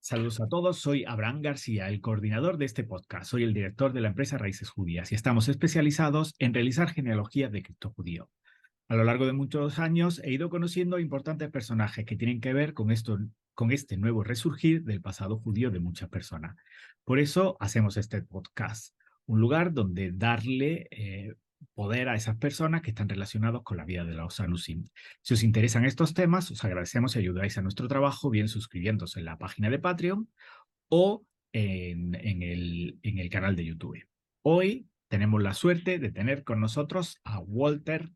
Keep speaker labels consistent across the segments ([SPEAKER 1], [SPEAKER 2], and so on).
[SPEAKER 1] Saludos a todos, soy Abraham García, el coordinador de este podcast. Soy el director de la empresa Raíces Judías y estamos especializados en realizar genealogías de criptojudío. A lo largo de muchos años he ido conociendo importantes personajes que tienen que ver con este nuevo resurgir del pasado judío de muchas personas. Por eso hacemos este podcast, un lugar donde darle poder a esas personas que están relacionados con la vida de los Anusim. Si os interesan estos temas, os agradecemos si ayudáis a nuestro trabajo, bien suscribiéndose en la página de Patreon o en el canal de YouTube. Hoy tenemos la suerte de tener con nosotros a Walter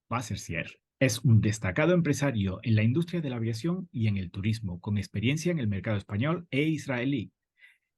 [SPEAKER 1] Wassersier. Es un destacado empresario en la industria de la aviación y en el turismo, con experiencia en el mercado español e israelí.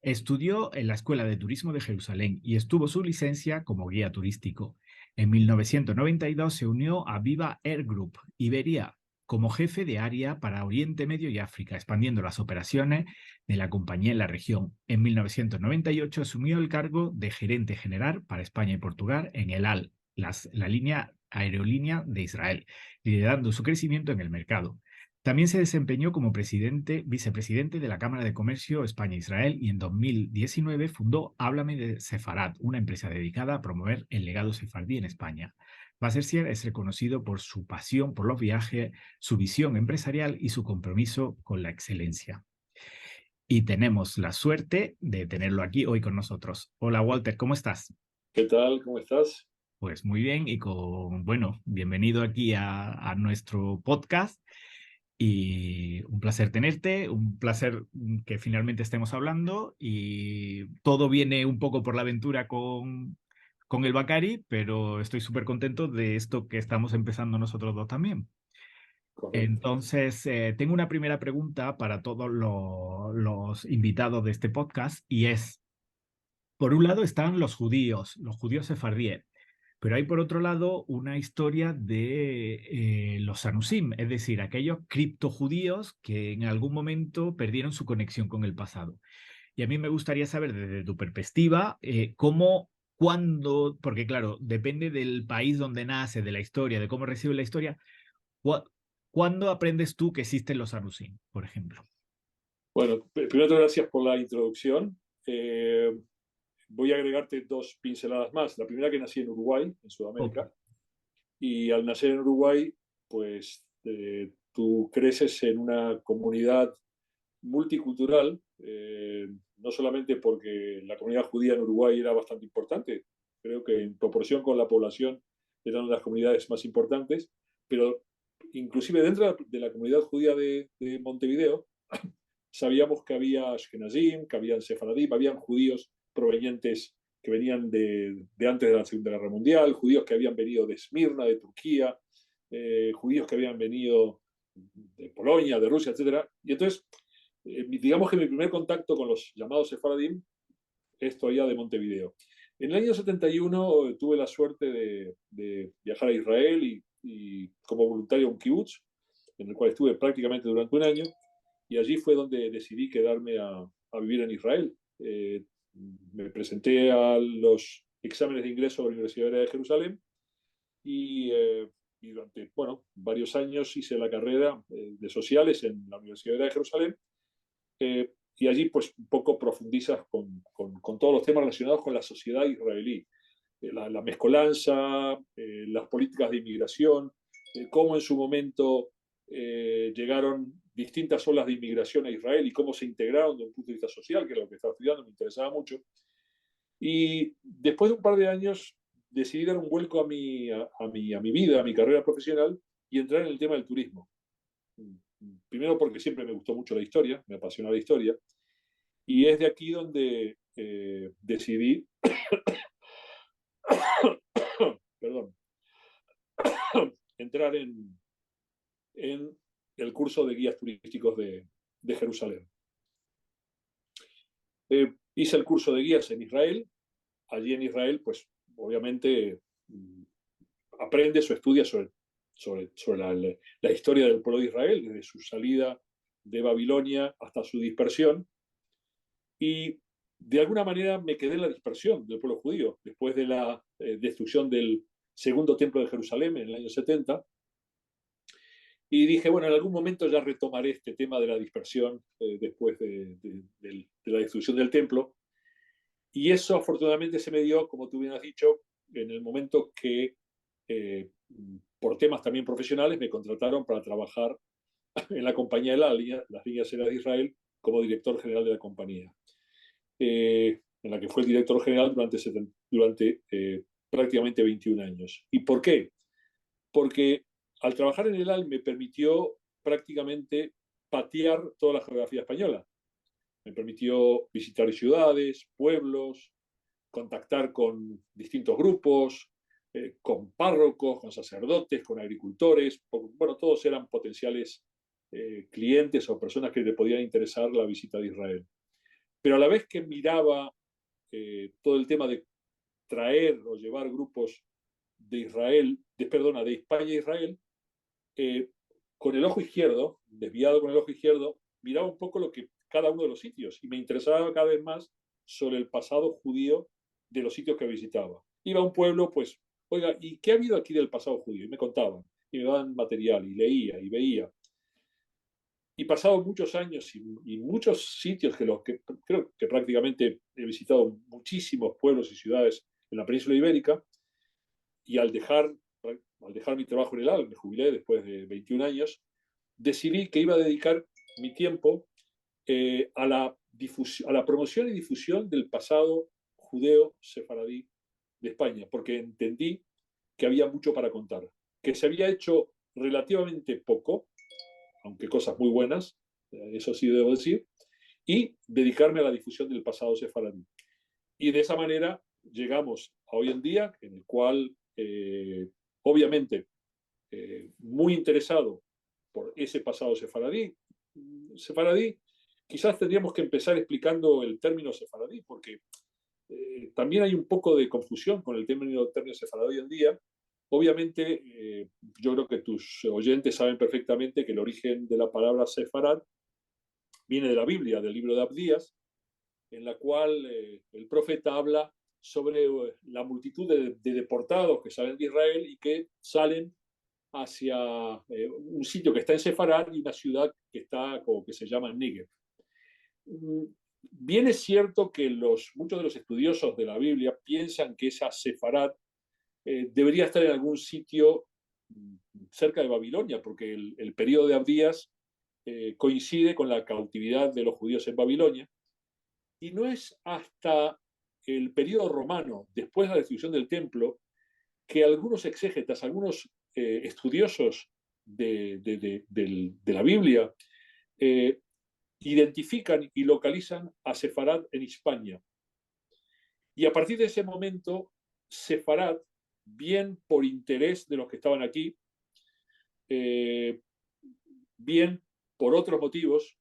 [SPEAKER 1] Estudió en la Escuela de Turismo de Jerusalén y estuvo su licencia como guía turístico. En 1992 se unió a Viva Air Group Iberia como jefe de área para Oriente Medio y África, expandiendo las operaciones de la compañía en la región. En 1998 asumió el cargo de gerente general para España y Portugal en el AL, la línea aerolínea de Israel, liderando su crecimiento en el mercado. También se desempeñó como vicepresidente de la Cámara de Comercio España-Israel y en 2019 fundó Háblame de Sefarad, una empresa dedicada a promover el legado sefardí en España. Wassersier es reconocido por su pasión por los viajes, su visión empresarial y su compromiso con la excelencia. Y tenemos la suerte de tenerlo aquí hoy con nosotros. Hola Walter, ¿cómo estás?
[SPEAKER 2] ¿Qué tal? ¿Cómo estás?
[SPEAKER 1] Pues muy bien y bueno, bienvenido aquí a nuestro podcast. Y un placer tenerte, un placer que finalmente estemos hablando y todo viene un poco por la aventura con el Bacari, pero estoy súper contento de esto que estamos empezando nosotros dos también.
[SPEAKER 2] Correcto.
[SPEAKER 1] Entonces, tengo una primera pregunta para todos los invitados de este podcast y es, por un lado están los judíos sefardíes. Pero hay por otro lado una historia de los Anusim, es decir, aquellos criptojudíos que en algún momento perdieron su conexión con el pasado. Y a mí me gustaría saber desde tu perspectiva cómo, cuándo, porque claro, depende del país donde nace, de la historia, de cómo recibe la historia, cua- ¿cuándo aprendes tú que existen los Anusim, por ejemplo?
[SPEAKER 2] Bueno, primero gracias por la introducción. Eh, Voy a agregarte dos pinceladas más. La primera, que nací en Uruguay, en
[SPEAKER 1] Ok.
[SPEAKER 2] Sudamérica, y al nacer en Uruguay, pues tú creces en una comunidad multicultural, no solamente porque la comunidad judía en Uruguay era bastante importante, creo que en proporción con la población era una de las comunidades más importantes, pero inclusive dentro de la comunidad judía de Montevideo, sabíamos que había Ashkenazim, que habían Sefaradim, habían judíos provenientes que venían de antes de la Segunda Guerra Mundial, judíos que habían venido de Esmirna, de Turquía, judíos que habían venido de Polonia, de Rusia, etcétera. Y entonces, digamos que mi primer contacto con los llamados Sefaradim es todavía de Montevideo. En el año 71 tuve la suerte de viajar a Israel y como voluntario a un kibutz, en el cual estuve prácticamente durante un año, y allí fue donde decidí quedarme a vivir en Israel. Me presenté a los exámenes de ingreso a la Universidad de Jerusalén y durante varios años hice la carrera de sociales en la Universidad de Jerusalén, y allí pues un poco profundizas con todos los temas relacionados con la sociedad israelí, la mezcolanza, las políticas de inmigración, cómo en su momento llegaron distintas olas de inmigración a Israel y cómo se integraron desde un punto de vista social, que es lo que estaba estudiando, me interesaba mucho. Y después de un par de años decidí dar un vuelco a mi vida, a mi carrera profesional y entrar en el tema del turismo. Primero porque siempre me gustó mucho la historia, me apasiona la historia, y es de aquí donde decidí, perdón, entrar en el curso de guías turísticos de Jerusalén. Hice el curso de guías en Israel. Allí en Israel, pues obviamente aprendes o estudias sobre la historia del pueblo de Israel, desde su salida de Babilonia hasta su dispersión. Y de alguna manera me quedé en la dispersión del pueblo judío, después de la destrucción del segundo templo de Jerusalén en el año 70. Y dije, bueno, en algún momento ya retomaré este tema de la dispersión después destrucción del templo. Y eso afortunadamente se me dio, como tú bien has dicho, en el momento que, por temas también profesionales, me contrataron para trabajar en la compañía de las líneas aéreas de Israel, como director general de la compañía, en la que fue el director general durante prácticamente 21 años. ¿Y por qué? Porque al trabajar en el AL me permitió prácticamente patear toda la geografía española. Me permitió visitar ciudades, pueblos, contactar con distintos grupos, con párrocos, con sacerdotes, con agricultores. Bueno, todos eran potenciales clientes o personas que le podían interesar la visita de Israel. Pero a la vez que miraba todo el tema de traer o llevar grupos de Israel, de España a Israel, eh, con el ojo izquierdo, desviado con el ojo izquierdo, miraba un poco lo que cada uno de los sitios y me interesaba cada vez más sobre el pasado judío de los sitios que visitaba. Iba a un pueblo, pues, oiga, ¿y qué ha habido aquí del pasado judío? Y me contaban, y me daban material, y leía, y veía. Y pasados muchos años y muchos sitios que creo que prácticamente he visitado muchísimos pueblos y ciudades en la península ibérica, y al dejar mi trabajo en el AL, me jubilé después de 21 años, decidí que iba a dedicar mi tiempo a la promoción y difusión del pasado judeo sefaradí de España, porque entendí que había mucho para contar, que se había hecho relativamente poco, aunque cosas muy buenas, eso sí debo decir, y dedicarme a la difusión del pasado sefaradí. Y de esa manera llegamos a hoy en día, en el cual, obviamente, muy interesado por ese pasado sefaradí. Sefaradí, quizás tendríamos que empezar explicando el término sefaradí, porque también hay un poco de confusión con el término sefaradí hoy en día. Obviamente, yo creo que tus oyentes saben perfectamente que el origen de la palabra sefarad viene de la Biblia, del libro de Abdías, en la cual el profeta habla sobre la multitud de deportados que salen de Israel y que salen hacia un sitio que está en Sefarad y una ciudad que está como que se llama Níger. Bien es cierto que muchos de los estudiosos de la Biblia piensan que esa Sefarad debería estar en algún sitio cerca de Babilonia, porque el periodo de Abdías coincide con la cautividad de los judíos en Babilonia, y no es hasta el periodo romano, después de la destrucción del templo, que algunos exégetas, algunos estudiosos de la Biblia, identifican y localizan a Sefarad en Hispania. Y a partir de ese momento, Sefarad, bien por interés de los que estaban aquí, bien por otros motivos,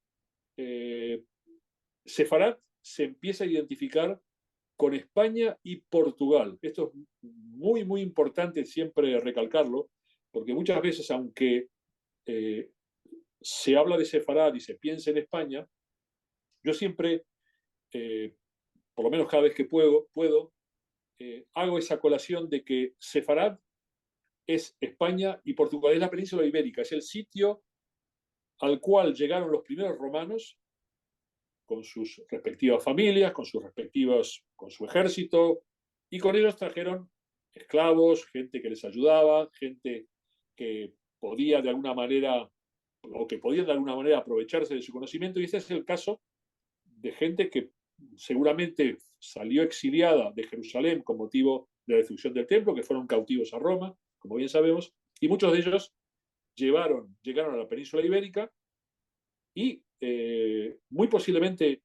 [SPEAKER 2] Sefarad se empieza a identificar con España y Portugal. Esto es muy, muy importante siempre recalcarlo, porque muchas veces, aunque se habla de Sefarad y se piensa en España, yo siempre, por lo menos cada vez que puedo hago esa colación de que Sefarad es España y Portugal, es la península ibérica, es el sitio al cual llegaron los primeros romanos con sus respectivas familias, con su ejército, y con ellos trajeron esclavos, gente que les ayudaba, gente que podía de alguna manera, o que podían de alguna manera aprovecharse de su conocimiento, y este es el caso de gente que seguramente salió exiliada de Jerusalén con motivo de la destrucción del templo, que fueron cautivos a Roma, como bien sabemos, y muchos de ellos llegaron a la península ibérica y muy posiblemente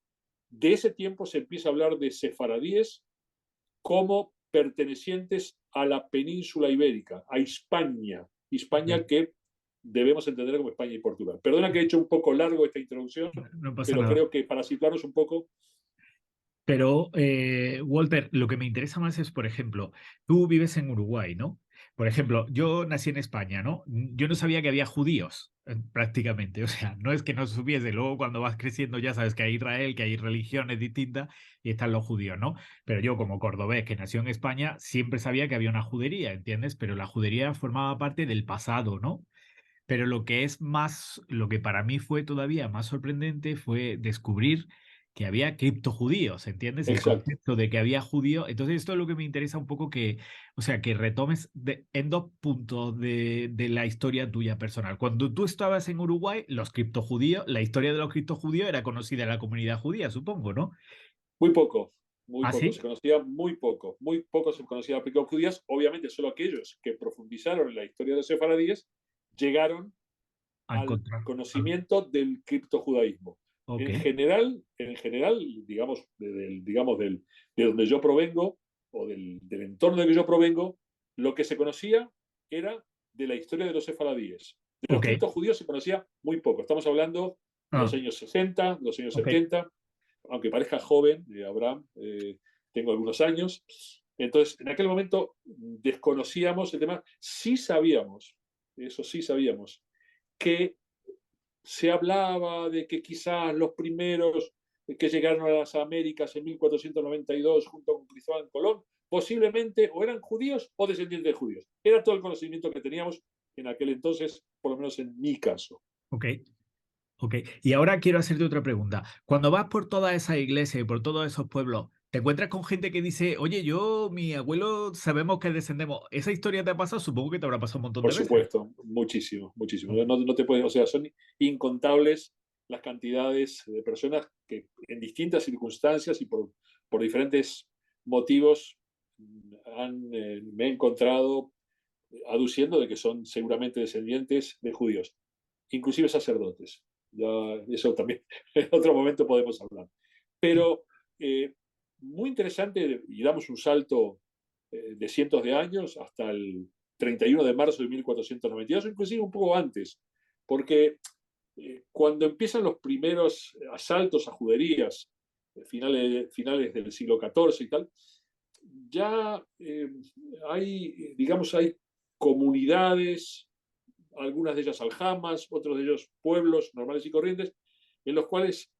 [SPEAKER 2] de ese tiempo se empieza a hablar de sefaradíes como pertenecientes a la península ibérica, a Hispania, Hispania que debemos entender como España y Portugal. Perdona que he hecho un poco largo esta introducción,
[SPEAKER 1] No pasa
[SPEAKER 2] pero
[SPEAKER 1] nada.
[SPEAKER 2] creo que para situarnos un poco.
[SPEAKER 1] Pero, Walter, lo que me interesa más es, por ejemplo, tú vives en Uruguay, ¿no? Por ejemplo, yo nací en España, ¿no? Yo no sabía que había judíos, prácticamente. O sea, no es que no supiese. Luego, cuando vas creciendo, ya sabes que hay Israel, que hay religiones distintas y están los judíos, ¿no? Pero yo, como cordobés que nació en España, siempre sabía que había una judería, ¿entiendes? Pero la judería formaba parte del pasado, ¿no? Pero lo que es más, lo que para mí fue todavía más sorprendente fue descubrir que había criptojudíos, ¿entiendes? El
[SPEAKER 2] Exacto.
[SPEAKER 1] concepto de que había judío. Entonces, esto es lo que me interesa un poco que, o sea, que retomes en dos puntos de la historia tuya personal. Cuando tú estabas en Uruguay, los criptojudíos, la historia de los criptojudíos era conocida en la comunidad judía, supongo, ¿no?
[SPEAKER 2] Muy poco, muy
[SPEAKER 1] ¿Ah,
[SPEAKER 2] poco. Se
[SPEAKER 1] sí?
[SPEAKER 2] conocía muy poco se conocía a los judíos. Obviamente, solo aquellos que profundizaron en la historia de los sefaradíes llegaron
[SPEAKER 1] A
[SPEAKER 2] al
[SPEAKER 1] encontrar. Ah,
[SPEAKER 2] conocimiento del criptojudaísmo.
[SPEAKER 1] ok,
[SPEAKER 2] En general, digamos de donde yo provengo o del entorno de que yo provengo, lo que se conocía era de la historia de los sefaradíes. De los
[SPEAKER 1] ok.
[SPEAKER 2] criptojudíos se conocía muy poco. Estamos hablando de los
[SPEAKER 1] Ah,
[SPEAKER 2] años 60, de los años
[SPEAKER 1] ok,
[SPEAKER 2] 70, aunque parezca joven, Abraham, tengo algunos años. Entonces, en aquel momento desconocíamos el tema. Sí sabíamos, eso sí sabíamos, que se hablaba de que quizás los primeros que llegaron a las Américas en 1492 junto con Cristóbal Colón, posiblemente o eran judíos o descendientes de judíos. Era todo el conocimiento que teníamos en aquel entonces, por lo menos en mi caso.
[SPEAKER 1] ok. Ok, y ahora quiero hacerte otra pregunta. Cuando vas por toda esa iglesia y por todos esos pueblos, ¿te encuentras con gente que dice, oye, yo, mi abuelo, sabemos que descendemos? ¿Esa historia te ha pasado? Supongo que te habrá pasado un montón
[SPEAKER 2] Por
[SPEAKER 1] de veces.
[SPEAKER 2] supuesto, muchísimo, muchísimo.
[SPEAKER 1] Ok.
[SPEAKER 2] No te puedes, o sea, son incontables las cantidades de personas que en distintas circunstancias y por diferentes motivos me he encontrado aduciendo de que son seguramente descendientes de judíos, inclusive sacerdotes. Ya, eso también en otro momento podemos hablar. Pero eh, muy interesante, y damos un salto de cientos de años hasta el 31 de marzo de 1492, o inclusive un poco antes, porque cuando empiezan los primeros asaltos a juderías, finales del siglo XIV y tal, ya hay comunidades, algunas de ellas aljamas, otros de ellos pueblos normales y corrientes, en los cuales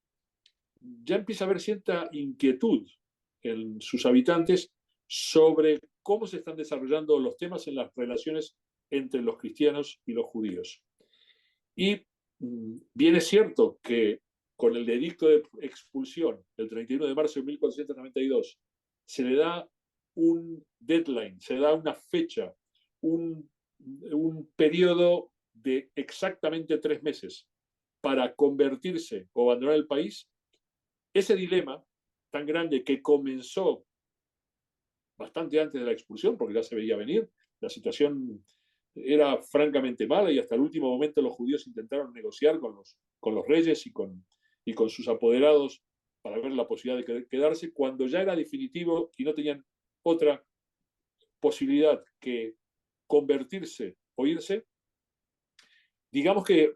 [SPEAKER 2] ya empieza a haber cierta inquietud en sus habitantes sobre cómo se están desarrollando los temas en las relaciones entre los cristianos y los judíos. Y bien es cierto que con el edicto de expulsión del 31 de marzo de 1492 se le da un deadline, se le da una fecha, un, un periodo de exactamente 3 meses para convertirse o abandonar el país. Ese dilema tan grande que comenzó bastante antes de la expulsión, porque ya se veía venir, la situación era francamente mala y hasta el último momento los judíos intentaron negociar con los reyes y con sus apoderados para ver la posibilidad de quedarse, cuando ya era definitivo y no tenían otra posibilidad que convertirse o irse. Digamos que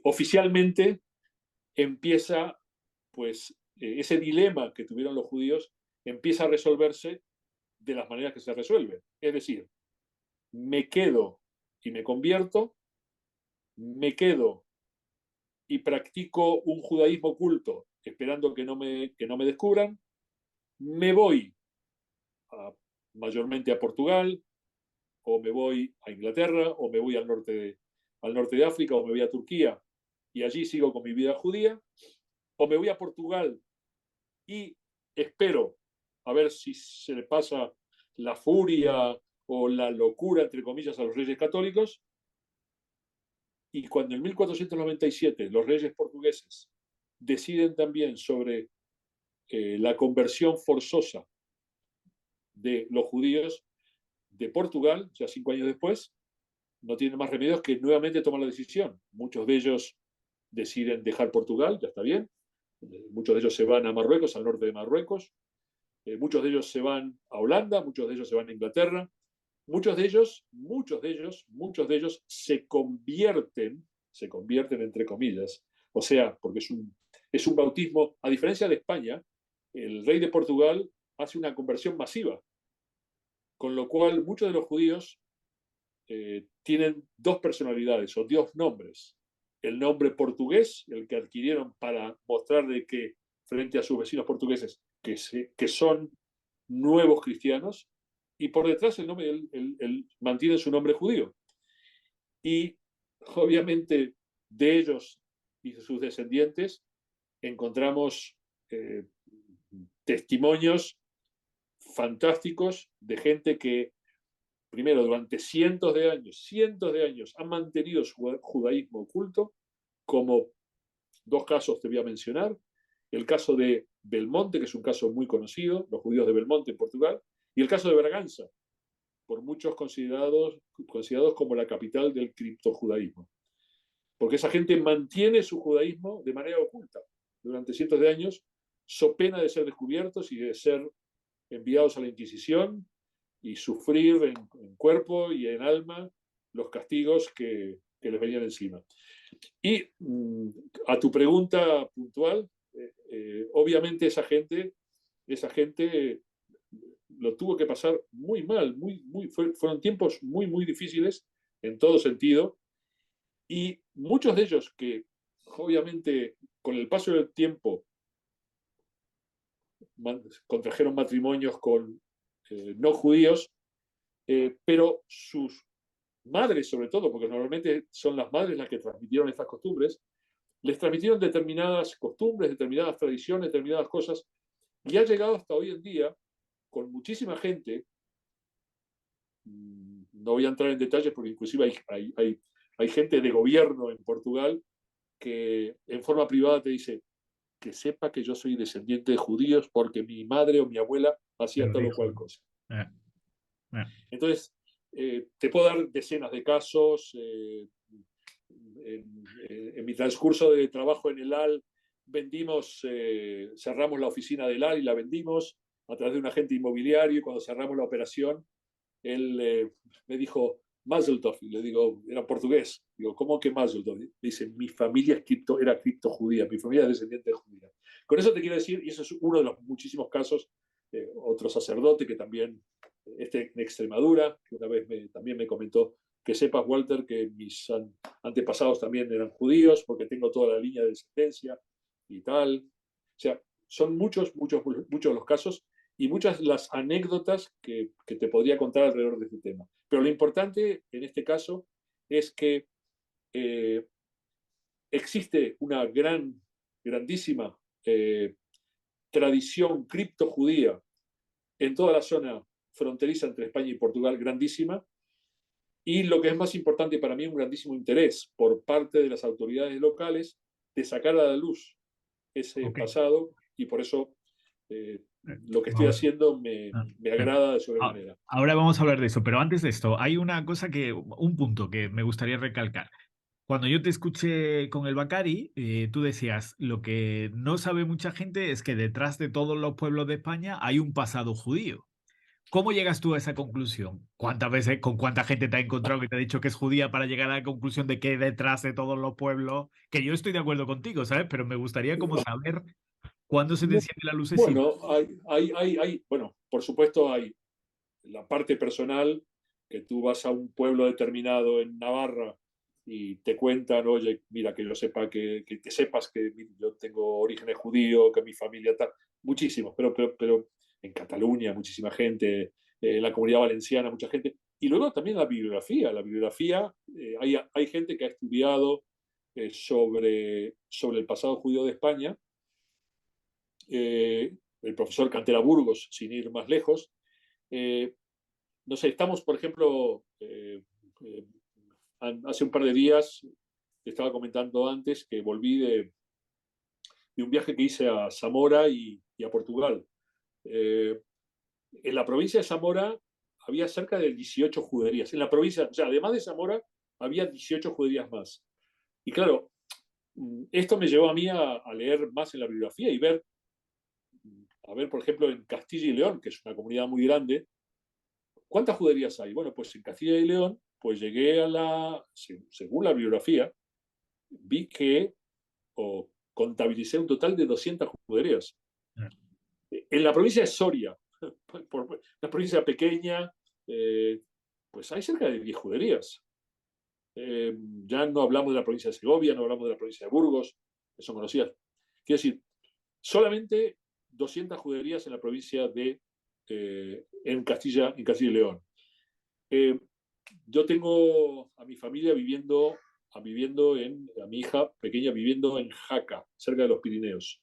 [SPEAKER 2] oficialmente empieza, pues, ese dilema que tuvieron los judíos empieza a resolverse de las maneras que se resuelve. Es decir, me quedo y me convierto, me quedo y practico un judaísmo oculto esperando que no me descubran, me voy a, mayormente a Portugal, o me voy a Inglaterra, o me voy al norte de África, o me voy a Turquía, y allí sigo con mi vida judía, o me voy a Portugal y espero a ver si se le pasa la furia o la locura, entre comillas, a los reyes católicos. Y cuando en 1497 los reyes portugueses deciden también sobre la conversión forzosa de los judíos de Portugal, ya 5 años después, no tienen más remedios que nuevamente tomar la decisión. Muchos de ellos deciden dejar Portugal, ya está bien. Muchos de ellos se van a Marruecos, al norte de Marruecos. Muchos de ellos se van a Holanda, muchos de ellos se van a Inglaterra. Muchos de ellos se convierten entre comillas, o sea, porque es un bautismo, a diferencia de España, el rey de Portugal hace una conversión masiva, con lo cual muchos de los judíos tienen dos personalidades o dos nombres. El nombre portugués, el que adquirieron para mostrar de que frente a sus vecinos portugueses que son nuevos cristianos, y por detrás mantiene su nombre judío. Y obviamente de ellos y de sus descendientes encontramos testimonios fantásticos de gente que, primero, durante cientos de años, han mantenido su judaísmo oculto, como dos casos te voy a mencionar. El caso de Belmonte, que es un caso muy conocido, los judíos de Belmonte en Portugal, y el caso de Braganza, por muchos considerados como la capital del criptojudaísmo. Porque esa gente mantiene su judaísmo de manera oculta durante cientos de años, so pena de ser descubiertos y de ser enviados a la Inquisición y sufrir en cuerpo y en alma los castigos que les venían encima. Y a tu pregunta puntual, obviamente esa gente lo tuvo que pasar muy mal, fueron tiempos muy, muy difíciles en todo sentido, y muchos de ellos que obviamente con el paso del tiempo contrajeron matrimonios con no judíos, pero sus madres sobre todo, porque normalmente son las madres las que transmitieron estas costumbres, les transmitieron determinadas costumbres, determinadas tradiciones, determinadas cosas, y ha llegado hasta hoy en día con muchísima gente. No voy a entrar en detalles porque inclusive hay gente de gobierno en Portugal que en forma privada te dice que sepa que yo soy descendiente de judíos porque mi madre o mi abuela hacía
[SPEAKER 1] Pero
[SPEAKER 2] tal o
[SPEAKER 1] dijo,
[SPEAKER 2] cual cosa.
[SPEAKER 1] eh, eh,
[SPEAKER 2] Entonces, te puedo dar decenas de casos. En mi transcurso de trabajo en el AL, cerramos la oficina del AL y la vendimos a través de un agente inmobiliario, y cuando cerramos la operación, él me dijo, Mazel Tov, y le digo, era portugués. Digo, ¿cómo que Mazel Tov? Dice, mi familia era cripto judía, mi familia es descendiente de judía. Con eso te quiero decir, y eso es uno de los muchísimos casos, otro sacerdote que también, en Extremadura, que una vez también me comentó, que sepas, Walter, que mis antepasados también eran judíos, porque tengo toda la línea de descendencia y tal. O sea, son muchos, muchos, muchos los casos y muchas las anécdotas que te podría contar alrededor de este tema. Pero lo importante en este caso es que eh, existe una grandísima tradición criptojudía en toda la zona fronteriza entre España y Portugal, grandísima, y lo que es más importante para mí, un grandísimo interés por parte de las autoridades locales de sacar a la luz ese
[SPEAKER 1] ok.
[SPEAKER 2] pasado, y por eso lo que estoy
[SPEAKER 1] Vamos.
[SPEAKER 2] haciendo
[SPEAKER 1] Ah,
[SPEAKER 2] me
[SPEAKER 1] ah.
[SPEAKER 2] agrada de
[SPEAKER 1] Ah,
[SPEAKER 2] sobremanera.
[SPEAKER 1] ahora vamos a hablar de eso, pero antes de esto, hay una cosa un punto que me gustaría recalcar. Cuando yo te escuché con el Bacari, tú decías, lo que no sabe mucha gente es que detrás de todos los pueblos de España hay un pasado judío. ¿Cómo llegas tú a esa conclusión? ¿Cuántas veces, con cuánta gente te ha encontrado que te ha dicho que es judía para llegar a la conclusión de que detrás de todos los pueblos, que yo estoy de acuerdo contigo, ¿sabes? Pero me gustaría como saber cuándo se te enciende la lucecita.
[SPEAKER 2] Bueno, bueno, por supuesto hay la parte personal, que tú vas a un pueblo determinado en Navarra y te cuentan, oye, mira, que yo sepa que sepas que yo tengo orígenes judíos, que mi familia tal, muchísimos, pero en Cataluña muchísima gente, en la Comunidad Valenciana mucha gente, y luego también la bibliografía, hay gente que ha estudiado sobre el pasado judío de España, el profesor Cantera Burgos, sin ir más lejos. Eh, no sé, estamos, por ejemplo, hace un par de días, te estaba comentando antes que volví de un viaje que hice a Zamora y a Portugal. Eh, en la provincia de Zamora había cerca de 18 juderías. En la provincia, o sea, además de Zamora, había 18 juderías más. Y claro, esto me llevó a mí a leer más en la bibliografía y a ver, por ejemplo, en Castilla y León, que es una comunidad muy grande, ¿cuántas juderías hay? Bueno, pues en Castilla y León, pues llegué según la bibliografía, vi que contabilicé un total de 200 juderías. En la provincia de Soria, una provincia pequeña, eh, pues hay cerca de 10 juderías. Ya no hablamos de la provincia de Segovia, no hablamos de la provincia de Burgos, que son conocidas. Quiero decir, solamente 200 juderías en la provincia en Castilla y León. Eh, yo tengo a mi familia a mi hija pequeña viviendo en Jaca, cerca de los Pirineos.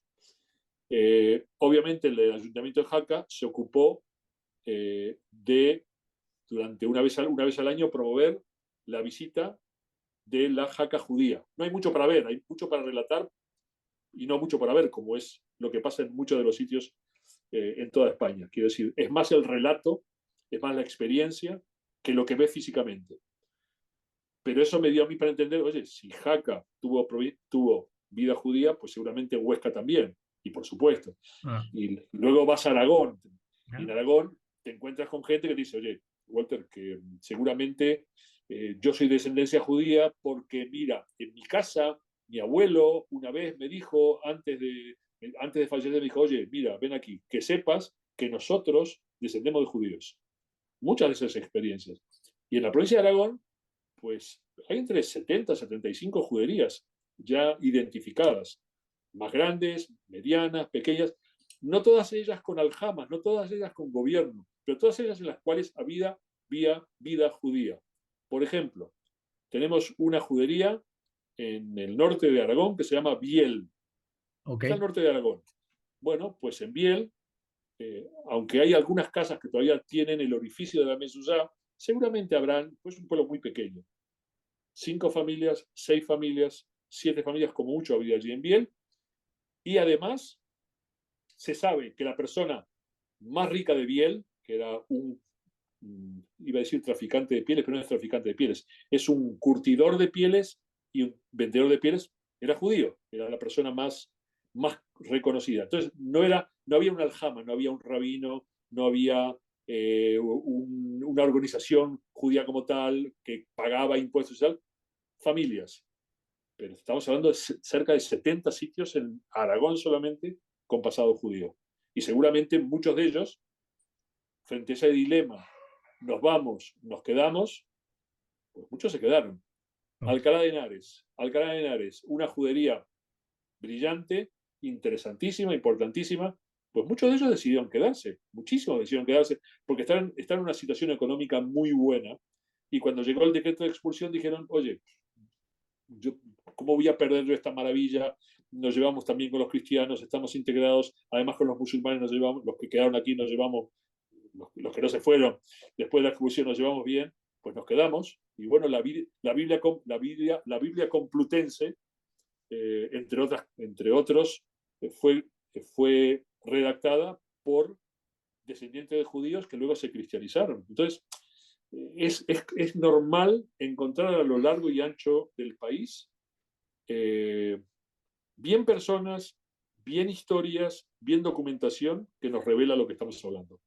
[SPEAKER 2] Obviamente el ayuntamiento de Jaca se ocupó de, durante una vez al año, promover la visita de la Jaca judía. No hay mucho para ver, hay mucho para relatar y no mucho para ver, como es lo que pasa en muchos de los sitios en toda España. Quiero decir, es más el relato, es más la experiencia que lo que ves físicamente. Pero eso me dio a mí para entender, oye, si Jaca tuvo vida judía, pues seguramente Huesca también, y por supuesto.
[SPEAKER 1] Ah,
[SPEAKER 2] Y luego vas a Aragón, y
[SPEAKER 1] ah,
[SPEAKER 2] en Aragón te encuentras con gente que te dice, oye, Walter, que seguramente yo soy de descendencia judía porque, mira, en mi casa, mi abuelo una vez me dijo, antes de fallecer, me dijo, oye, mira, ven aquí, que sepas que nosotros descendemos de judíos. Muchas de esas experiencias. Y en la provincia de Aragón, pues hay entre 70 y 75 juderías ya identificadas, más grandes, medianas, pequeñas, no todas ellas con aljamas, no todas ellas con gobierno, pero todas ellas en las cuales había vida judía. Por ejemplo, tenemos una judería en el norte de Aragón que se llama Biel.
[SPEAKER 1] ok.
[SPEAKER 2] Está al norte de Aragón. Bueno, pues en Biel, aunque hay algunas casas que todavía tienen el orificio de la mezuzá, seguramente habrán, pues un pueblo muy pequeño, 5 familias, 6 familias, 7 familias como mucho había allí en Biel. Y además se sabe que la persona más rica de Biel, que era iba a decir traficante de pieles, pero no es traficante de pieles, es un curtidor de pieles y un vendedor de pieles, era judío, era la persona más reconocida. Entonces no había un aljama, no había un rabino, no había una organización judía como tal que pagaba impuestos y tal, familias. Pero estamos hablando de cerca de 70 sitios en Aragón solamente con pasado judío. Y seguramente muchos de ellos, frente a ese dilema, nos vamos, nos quedamos, pues muchos se quedaron.
[SPEAKER 1] Ok.
[SPEAKER 2] Alcalá de Henares, una judería brillante, interesantísima, importantísima, pues muchos de ellos decidieron quedarse, muchísimos decidieron quedarse, porque están en una situación económica muy buena, y cuando llegó el decreto de expulsión dijeron, oye, yo, ¿cómo voy a perder yo esta maravilla? Nos llevamos también con los cristianos, estamos integrados, además con los musulmanes nos llevamos, los que quedaron aquí nos llevamos, los que no se fueron, después de la expulsión nos llevamos bien, pues nos quedamos. Y bueno, la Biblia Complutense, entre otros, fue redactada por descendientes de judíos que luego se cristianizaron. Entonces, es normal encontrar a lo largo y ancho del país eh, bien personas, bien historias, bien documentación que nos revela lo que estamos hablando.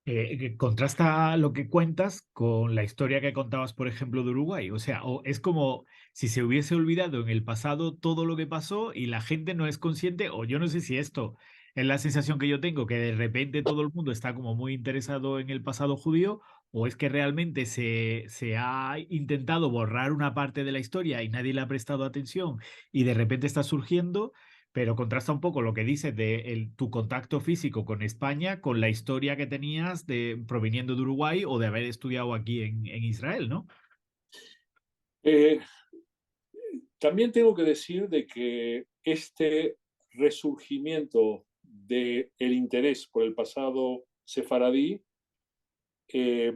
[SPEAKER 1] Que contrasta lo que cuentas con la historia que contabas, por ejemplo, de Uruguay. O sea, o es como si se hubiese olvidado en el pasado todo lo que pasó y la gente no es consciente, o yo no sé si esto es la sensación que yo tengo, que de repente todo el mundo está como muy interesado en el pasado judío, o es que realmente se ha intentado borrar una parte de la historia y nadie le ha prestado atención y de repente está surgiendo. Pero contrasta un poco lo que dices de tu contacto físico con España con la historia que tenías proveniendo de Uruguay o de haber estudiado aquí en Israel, ¿no?
[SPEAKER 2] Eh, También tengo que decir de que este resurgimiento del interés por el pasado sefaradí, eh,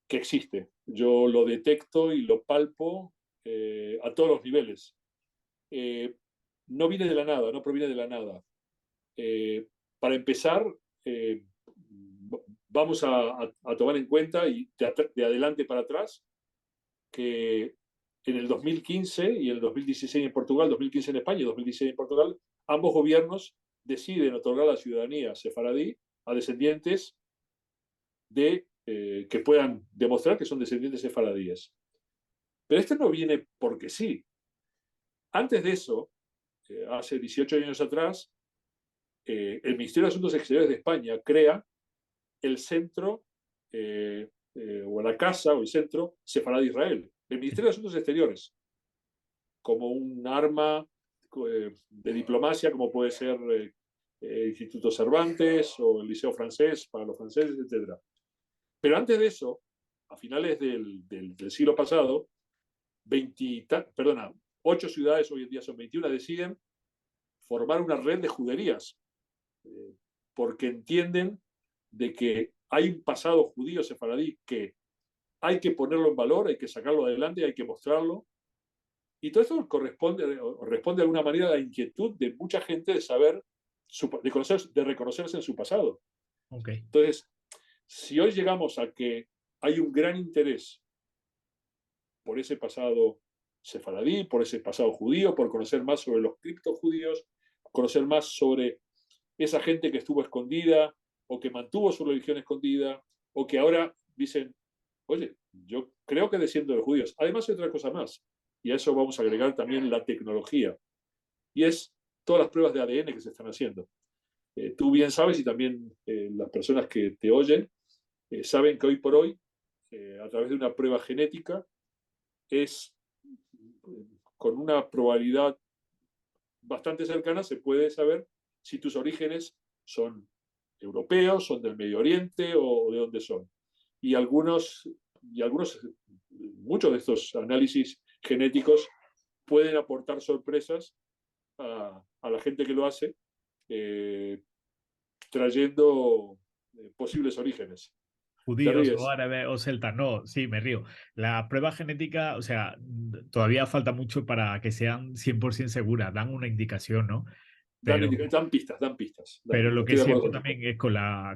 [SPEAKER 2] que existe. Yo lo detecto y lo palpo a todos los niveles. Eh, no viene de la nada, no proviene de la nada. Eh, para empezar, eh, vamos a tomar en cuenta y de adelante para atrás que en el 2015 y el 2016 en Portugal, 2015 en España y 2016 en Portugal, ambos gobiernos deciden otorgar la ciudadanía sefaradí a descendientes que puedan demostrar que son descendientes sefaradíes. Pero esto no viene porque sí. Antes de eso, hace 18 años atrás, el Ministerio de Asuntos Exteriores de España crea el centro o la casa o el centro sefaradí de Israel. El Ministerio de Asuntos Exteriores, como un arma de diplomacia, como puede ser Instituto Cervantes o el Liceo Francés para los franceses, etc. Pero antes de eso, a finales del siglo pasado, 8 ciudades, hoy en día son 21, deciden formar una red de juderías. porque entienden de que hay un pasado judío sefaradí que hay que ponerlo en valor, hay que sacarlo adelante, hay que mostrarlo. Y todo esto responde de alguna manera a la inquietud de mucha gente de saber, de reconocerse en su pasado.
[SPEAKER 1] Ok.
[SPEAKER 2] Entonces, si hoy llegamos a que hay un gran interés por ese pasado sefaradí, por ese pasado judío, por conocer más sobre los criptojudíos, conocer más sobre esa gente que estuvo escondida o que mantuvo su religión escondida o que ahora dicen, oye, yo creo que desciendo de judíos. Además hay otra cosa más, y a eso vamos a agregar también la tecnología, y es todas las pruebas de ADN que se están haciendo. Tú bien sabes, y también las personas que te oyen, saben que hoy por hoy, a través de una prueba genética, es con una probabilidad bastante cercana, se puede saber si tus orígenes son europeos, son del Medio Oriente o de dónde son. Y muchos de estos análisis genéticos pueden aportar sorpresas a la gente que lo hace, trayendo posibles orígenes. ¿Te
[SPEAKER 1] Judíos o
[SPEAKER 2] ríes?
[SPEAKER 1] árabes o celtas, no, sí, me río. La prueba genética, o sea, todavía falta mucho para que sean 100% seguras, dan una indicación, ¿no? Pero,
[SPEAKER 2] Dan pistas, dan
[SPEAKER 1] pero lo
[SPEAKER 2] pistas.
[SPEAKER 1] que
[SPEAKER 2] Estoy de acuerdo
[SPEAKER 1] siento
[SPEAKER 2] contigo.
[SPEAKER 1] también es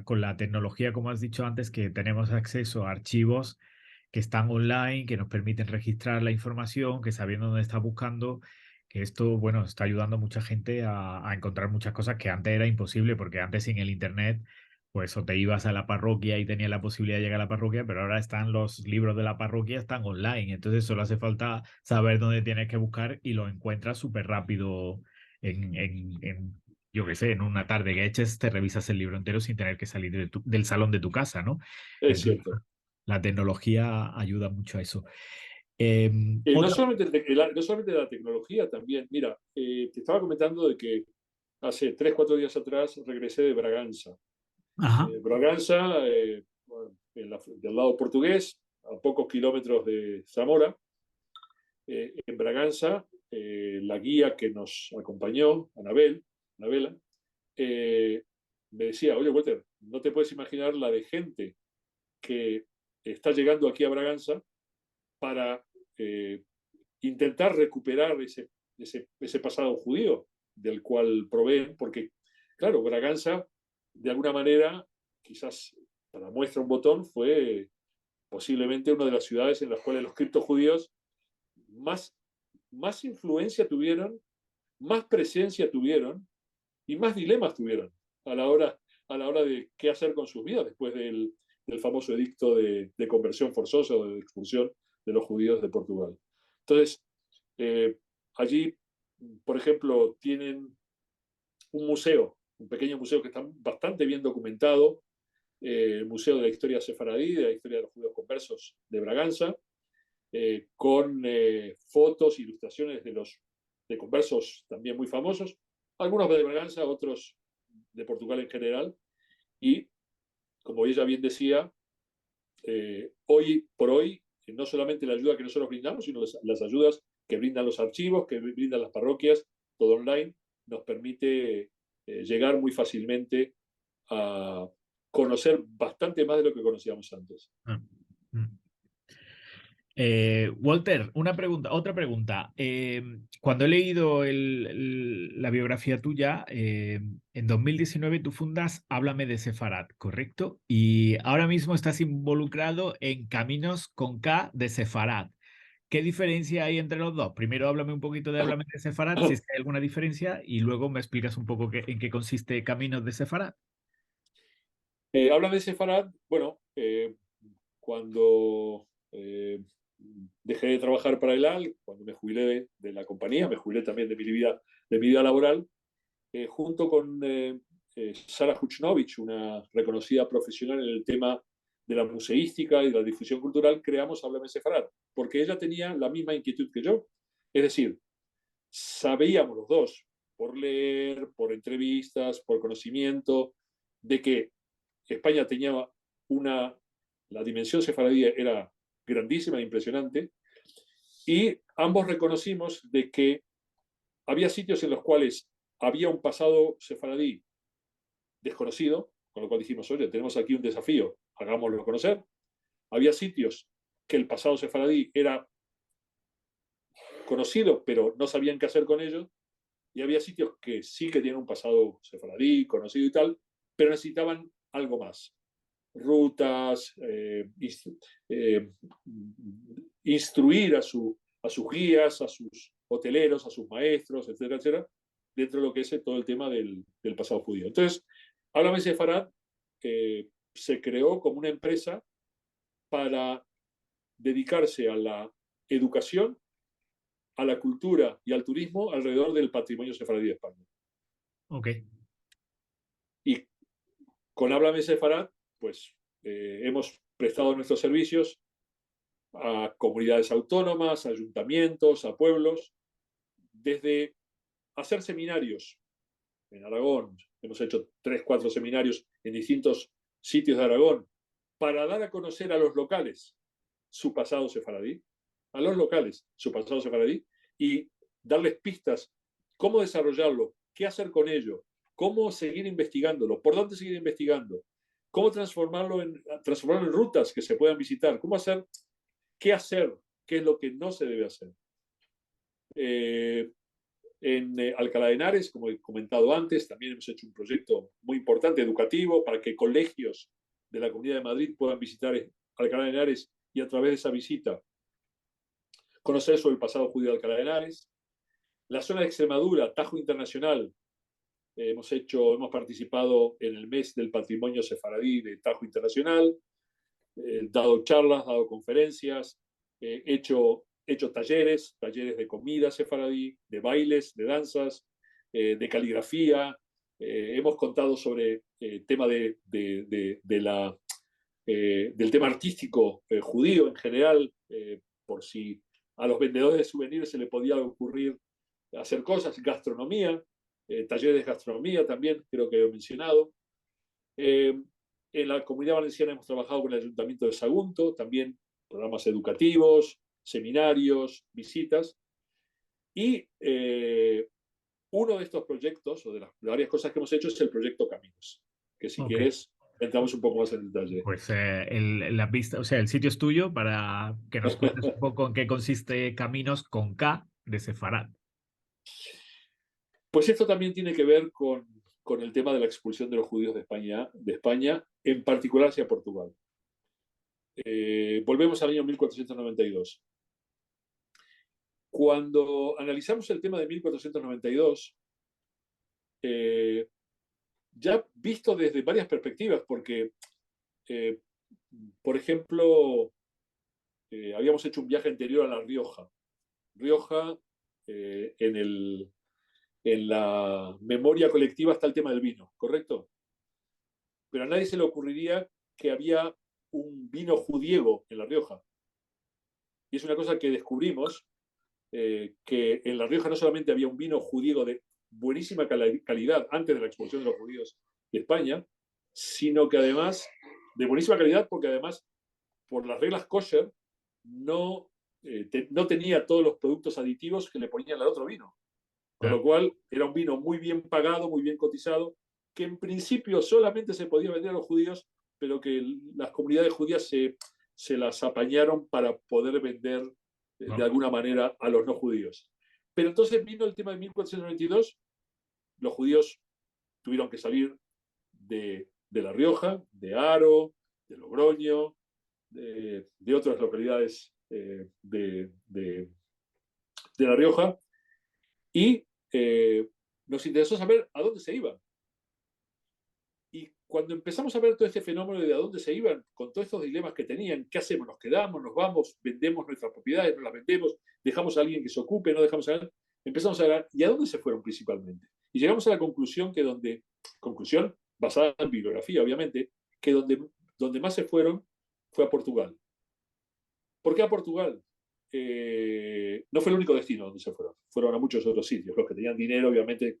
[SPEAKER 1] con la tecnología, como has dicho antes, que tenemos acceso a archivos que están online, que nos permiten registrar la información, que sabiendo dónde está buscando, que esto, bueno, está ayudando a mucha gente a encontrar muchas cosas que antes era imposible, porque antes sin el internet, pues o te ibas a la parroquia y tenías la posibilidad de llegar a la parroquia, pero ahora están los libros de la parroquia, están online, entonces solo hace falta saber dónde tienes que buscar y lo encuentras súper rápido yo qué sé, en una tarde que eches, te revisas el libro entero sin tener que salir del salón de tu casa, ¿no?
[SPEAKER 2] Es
[SPEAKER 1] Entonces,
[SPEAKER 2] cierto.
[SPEAKER 1] la tecnología ayuda mucho a eso.
[SPEAKER 2] No
[SPEAKER 1] Otra.
[SPEAKER 2] solamente, no solamente la tecnología, también, mira, te estaba comentando de que hace 3, 4 días atrás regresé de Braganza.
[SPEAKER 1] Ajá.
[SPEAKER 2] Braganza, bueno, del lado portugués, a pocos kilómetros de Zamora. En Braganza, la guía que nos acompañó, Anabela, eh, me decía, oye, Walter, no te puedes imaginar la de gente que está llegando aquí a Braganza para eh, intentar recuperar ese pasado judío del cual proveen, porque, claro, Braganza, de alguna manera, quizás para muestra un botón, fue posiblemente una de las ciudades en las cuales los criptojudíos más, más influencia tuvieron, más presencia tuvieron y más dilemas tuvieron a la hora, a la hora de qué hacer con sus vidas después del famoso edicto de conversión forzosa o de expulsión de los judíos de Portugal. Entonces, eh, allí, por ejemplo, tienen un museo, un pequeño museo que está bastante bien documentado, el Museo de la Historia Sefaradí, de la historia de los judíos conversos de Braganza, con fotos, ilustraciones de conversos también muy famosos, algunos de Braganza, otros de Portugal en general, y como ella bien decía, hoy por hoy, no solamente la ayuda que nosotros brindamos, sino las ayudas que brindan los archivos, que brindan las parroquias, todo online, nos permite llegar muy fácilmente a conocer bastante más de lo que conocíamos antes.
[SPEAKER 1] Ah, mm. Walter, otra pregunta. Cuando he leído la biografía tuya, en 2019 tú fundas Háblame de Sefarad, ¿correcto? Y ahora mismo estás involucrado en Caminos con K de Sefarad. ¿Qué diferencia hay entre los dos? Primero háblame un poquito de Háblame de Sefarad, si es que hay alguna diferencia, y luego me explicas un poco en qué consiste Caminos de Sefarad.
[SPEAKER 2] Habla de Sefarad, bueno, cuando dejé de trabajar para el AL, cuando me jubilé de la compañía, me jubilé también de mi vida laboral, junto con Sara Huchnovich, una reconocida profesional en el tema de la museística y de la difusión cultural, creamos Háblame Sefarad, porque ella tenía la misma inquietud que yo. Es decir, sabíamos los dos, por leer, por entrevistas, por conocimiento, de que España tenía la dimensión sefaradí era grandísima e impresionante, y ambos reconocimos de que había sitios en los cuales había un pasado sefaradí desconocido, con lo cual dijimos, oye, tenemos aquí un desafío, hagámoslo conocer. Había sitios que el pasado sefaradí era conocido, pero no sabían qué hacer con ellos, y había sitios que sí que tienen un pasado sefaradí, conocido y tal, pero necesitaban algo más. Rutas, instruir a sus guías, a sus hoteleros, a sus maestros, etcétera, etcétera, dentro de lo que es todo el tema del pasado judío. Entonces, Háblame Sefarad se creó como una empresa para dedicarse a la educación, a la cultura y al turismo alrededor del patrimonio sefaradí de España.
[SPEAKER 1] Ok.
[SPEAKER 2] Y con Háblame Sefarad, pues hemos prestado nuestros servicios a comunidades autónomas, a ayuntamientos, a pueblos, desde hacer seminarios en Aragón. Hemos hecho 3, 4 seminarios en distintos sitios de Aragón para dar a conocer a los locales su pasado sefaradí, a los locales su pasado sefaradí, y darles pistas, cómo desarrollarlo, qué hacer con ello, cómo seguir investigándolo, por dónde seguir investigando, cómo transformarlo en rutas que se puedan visitar, cómo hacer, qué hacer, qué es lo que no se debe hacer. En Alcalá de Henares, como he comentado antes, también hemos hecho un proyecto muy importante educativo para que colegios de la Comunidad de Madrid puedan visitar Alcalá de Henares y a través de esa visita conocer sobre el pasado judío de Alcalá de Henares. La zona de Extremadura, Tajo Internacional, hemos participado en el mes del patrimonio sefaradí de Tajo Internacional, dado charlas, dado conferencias, hecho talleres de comida sefaradí, de bailes, de danzas, de caligrafía. Hemos contado sobre el tema del tema artístico judío en general, por si a los vendedores de souvenirs se les podía ocurrir hacer cosas, gastronomía, talleres de gastronomía también, creo que he mencionado. En la Comunidad Valenciana hemos trabajado con el Ayuntamiento de Sagunto, también programas educativos, seminarios, visitas. Y uno de estos proyectos, o de las varias cosas que hemos hecho, es el proyecto Caminos, que si
[SPEAKER 1] Ok.
[SPEAKER 2] quieres entramos un poco más en detalle.
[SPEAKER 1] Pues la pista, o sea, el sitio es tuyo para que nos cuentes un poco en qué consiste Caminos con K de Sefarad.
[SPEAKER 2] Pues esto también tiene que ver con el tema de la expulsión de los judíos de España, en particular hacia Portugal. Volvemos al año 1492. Cuando analizamos el tema de 1492, ya visto desde varias perspectivas, porque, eh, por ejemplo, habíamos hecho un viaje anterior a La Rioja. Rioja, en la memoria colectiva está el tema del vino, ¿correcto? Pero a nadie se le ocurriría que había un vino judío en La Rioja. Y es una cosa que descubrimos, que en La Rioja no solamente había un vino judío de buenísima calidad antes de la expulsión de los judíos de España, sino que además, de buenísima calidad, porque además, por las reglas kosher, no tenía todos los productos aditivos que le ponían al otro vino. Con lo cual, era un vino muy bien pagado, muy bien cotizado, que en principio solamente se podía vender a los judíos, pero que las comunidades judías se las apañaron para poder vender de alguna manera a los no judíos. Pero entonces vino el tema de 1492, los judíos tuvieron que salir de La Rioja, de Haro, de Logroño, de otras localidades de La Rioja, y nos interesó saber a dónde se iban. Y cuando empezamos a ver todo este fenómeno de a dónde se iban, con todos estos dilemas que tenían, ¿qué hacemos? ¿Nos quedamos? ¿Nos vamos? ¿Vendemos nuestras propiedades? ¿No las vendemos? ¿Dejamos a alguien que se ocupe? ¿No dejamos a alguien? Empezamos a ver, ¿y a dónde se fueron principalmente? Y llegamos a la conclusión conclusión basada en bibliografía, obviamente, que donde más se fueron fue a Portugal. ¿Por qué a Portugal? No fue el único destino donde se fueron. Fueron a muchos otros sitios. Los que tenían dinero, obviamente,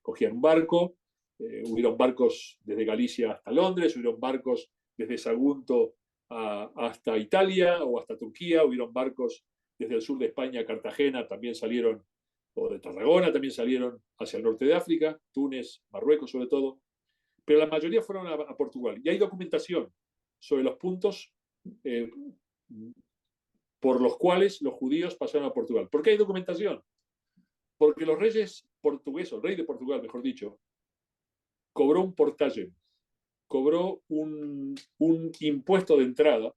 [SPEAKER 2] cogían un barco. Hubieron barcos desde Galicia hasta Londres, hubieron barcos desde Sagunto hasta Italia o hasta Turquía, hubieron barcos desde el sur de España a Cartagena, también salieron, o de Tarragona, también salieron hacia el norte de África, Túnez, Marruecos sobre todo. pero la mayoría fueron a Portugal. Y hay documentación sobre los puntos por los cuales los judíos pasaron a Portugal. ¿Por qué hay documentación? Porque los reyes portugueses, el rey de Portugal, mejor dicho, cobró un portaje, cobró un impuesto de entrada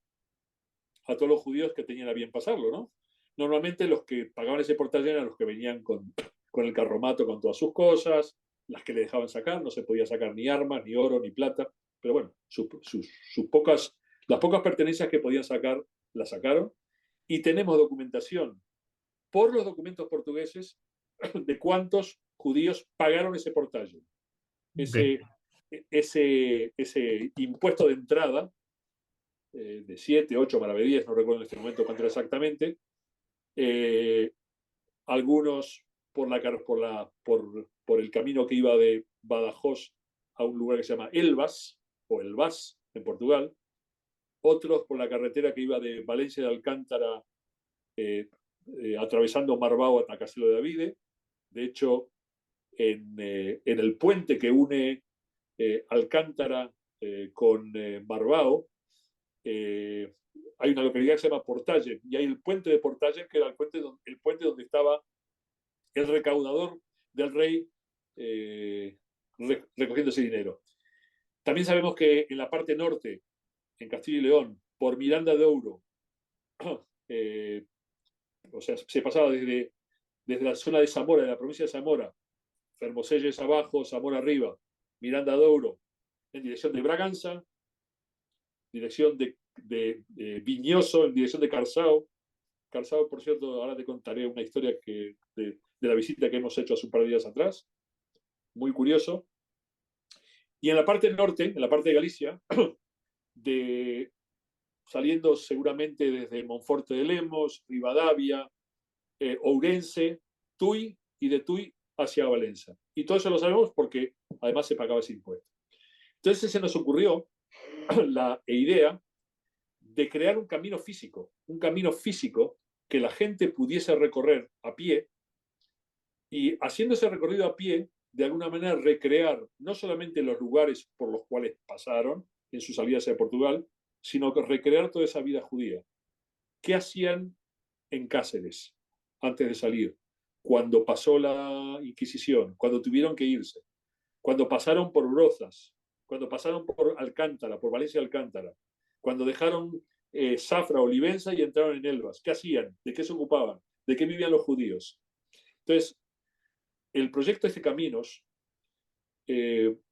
[SPEAKER 2] a todos los judíos que tenían a bien pasarlo, ¿no? Normalmente los que pagaban ese portaje eran los que venían con el carromato, con todas sus cosas, las que le dejaban sacar, no se podía sacar ni armas, ni oro, ni plata, pero bueno, las pocas pertenencias que podían sacar, las sacaron, y tenemos documentación por los documentos portugueses de cuántos judíos pagaron ese portaje,
[SPEAKER 1] Okay.
[SPEAKER 2] ese impuesto de entrada de 7, 8 maravedíes, no recuerdo en este momento cuánto era exactamente, algunos por el camino que iba de Badajoz a un lugar que se llama Elvas, o Elvas, en Portugal, otros por la carretera que iba de Valencia de Alcántara, atravesando Marbao hasta Castelo de Davide. De hecho, en el puente que une Alcántara con Marbao, hay una localidad que se llama Portalle, y hay el puente de Portalle, que era el puente donde estaba el recaudador del rey recogiendo ese dinero. También sabemos que en la parte norte, en Castilla y León, por Miranda de Ouro, o sea, se pasaba desde la zona de Zamora, de la provincia de Zamora, Fermoselles abajo, Zamora arriba, Miranda de Ouro, en dirección de Braganza, dirección de Viñoso, en dirección de Carzao. Carzao, por cierto, ahora te contaré una historia de la visita que hemos hecho hace un par de días atrás, muy curioso. Y en la parte norte, en la parte de Galicia, saliendo seguramente desde Monforte de Lemos, Rivadavia, Ourense, Tui, y de Tui hacia Valencia. Y todo eso lo sabemos porque además se pagaba ese impuesto. Entonces se nos ocurrió la idea de crear un camino físico que la gente pudiese recorrer a pie, y haciendo ese recorrido a pie, de alguna manera recrear no solamente los lugares por los cuales pasaron en su salida hacia Portugal, sino que recrear toda esa vida judía. ¿Qué hacían en Cáceres antes de salir? Cuando pasó la Inquisición, cuando tuvieron que irse, cuando pasaron por Brozas, cuando pasaron por Alcántara, por Valencia Alcántara, cuando dejaron Zafra, Olivenza y entraron en Elvas. ¿Qué hacían? ¿De qué se ocupaban? ¿De qué vivían los judíos? Entonces, el proyecto este Caminos,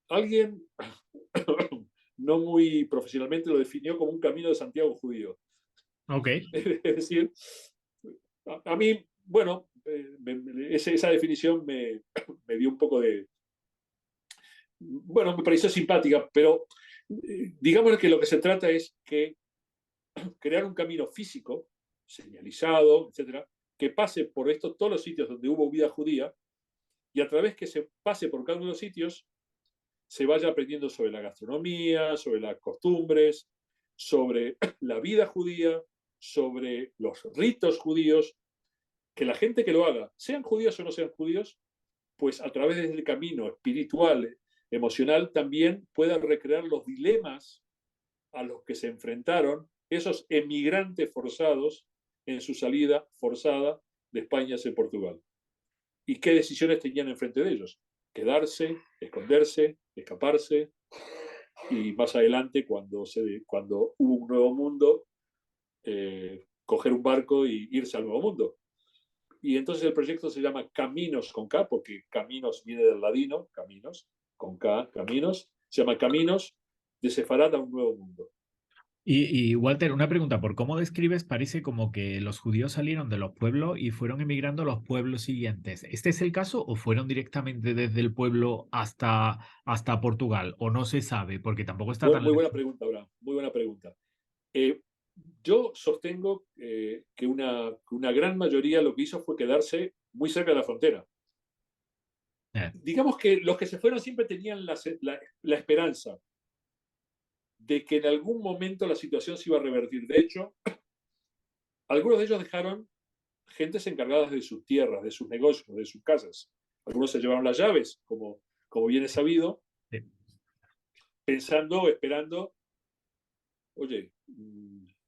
[SPEAKER 2] alguien no muy profesionalmente lo definió como un camino de Santiago judío.
[SPEAKER 1] Okay.
[SPEAKER 2] Es decir, a mí, bueno, esa definición me dio un poco de... Bueno, me pareció simpática, pero digamos que lo que se trata es que crear un camino físico, señalizado, etcétera, que pase por todos los sitios donde hubo vida judía, y a través que se pase por cada uno de los sitios, se vaya aprendiendo sobre la gastronomía, sobre las costumbres, sobre la vida judía, sobre los ritos judíos, que la gente que lo haga, sean judíos o no sean judíos, pues a través del camino espiritual, emocional, también puedan recrear los dilemas a los que se enfrentaron esos emigrantes forzados en su salida forzada de España hacia Portugal. ¿Y qué decisiones tenían enfrente de ellos? Quedarse, esconderse, escaparse, y más adelante, cuando hubo un nuevo mundo, coger un barco y irse al nuevo mundo. Y entonces el proyecto se llama Caminos con K, porque Caminos viene del ladino, Caminos, con K, Caminos, se llama Caminos de Sefarad a un nuevo mundo.
[SPEAKER 1] Walter, una pregunta, por cómo describes, parece como que los judíos salieron de los pueblos y fueron emigrando a los pueblos siguientes. ¿Este es el caso o fueron directamente desde el pueblo hasta Portugal? ¿O no se sabe? Porque tampoco está tan
[SPEAKER 2] Muy
[SPEAKER 1] lejos.
[SPEAKER 2] buena pregunta, Abraham, muy buena pregunta. Eh, yo sostengo que una gran mayoría lo que hizo fue quedarse muy cerca de la frontera.
[SPEAKER 1] Eh,
[SPEAKER 2] Digamos que los que se fueron siempre tenían la esperanza de que en algún momento la situación se iba a revertir. De hecho, algunos de ellos dejaron gentes encargadas de sus tierras, de sus negocios, de sus casas. Algunos se llevaron las llaves, como bien es sabido,
[SPEAKER 1] eh,
[SPEAKER 2] pensando, esperando, oye,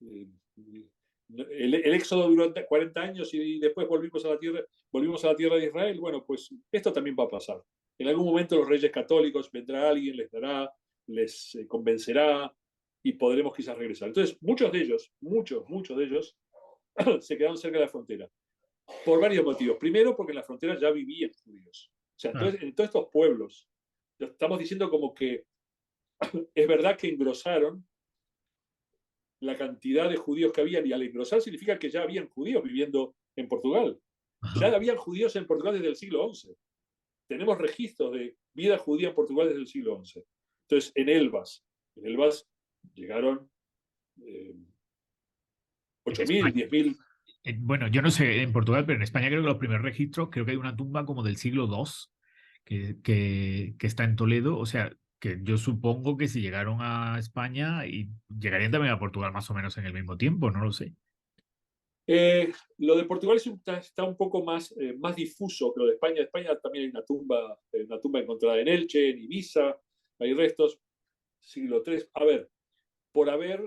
[SPEAKER 2] el éxodo duró 40 años y después volvimos a la tierra de Israel. Bueno, pues esto también va a pasar. En algún momento los reyes católicos vendrá alguien, les dará, les convencerá y podremos quizás regresar. Entonces, muchos de ellos se quedaron cerca de la frontera por varios motivos. Primero, porque en la frontera ya vivían judíos. O sea,
[SPEAKER 1] Ah,
[SPEAKER 2] entonces, en todos estos pueblos, estamos diciendo como que es verdad que engrosaron la cantidad de judíos que habían, y al engrosar significa que ya habían judíos viviendo en Portugal. Ya
[SPEAKER 1] ajá.
[SPEAKER 2] habían judíos en Portugal desde el siglo XI. Tenemos registros de vida judía en Portugal desde el siglo XI. Entonces, en Elvas llegaron eh,
[SPEAKER 1] En
[SPEAKER 2] 8.000,
[SPEAKER 1] España,
[SPEAKER 2] 10.000.
[SPEAKER 1] bueno, yo no sé en Portugal, pero en España creo que los primeros registros, creo que hay una tumba como del siglo II que está en Toledo. O sea, que yo supongo que si llegaron a España y llegarían también a Portugal más o menos en el mismo tiempo, no lo sé.
[SPEAKER 2] Lo de Portugal está un poco más difuso que lo de España. De España también hay una tumba encontrada en Elche, en Ibiza, hay restos, siglo III. A ver, por haber,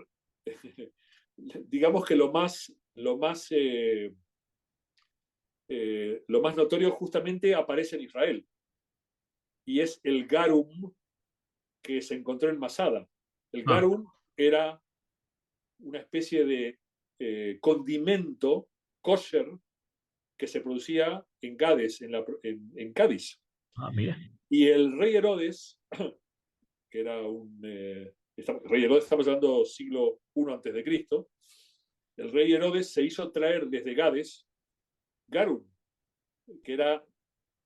[SPEAKER 2] digamos que lo más notorio justamente aparece en Israel, y es el garum que se encontró en Masada. El
[SPEAKER 1] Ah,
[SPEAKER 2] garum era una especie de condimento kosher que se producía en Gades, en Cádiz.
[SPEAKER 1] mira.
[SPEAKER 2] Y el rey Herodes, que era rey Herodes, estamos hablando siglo I antes de Cristo, el rey Herodes se hizo traer desde Gades garum, que era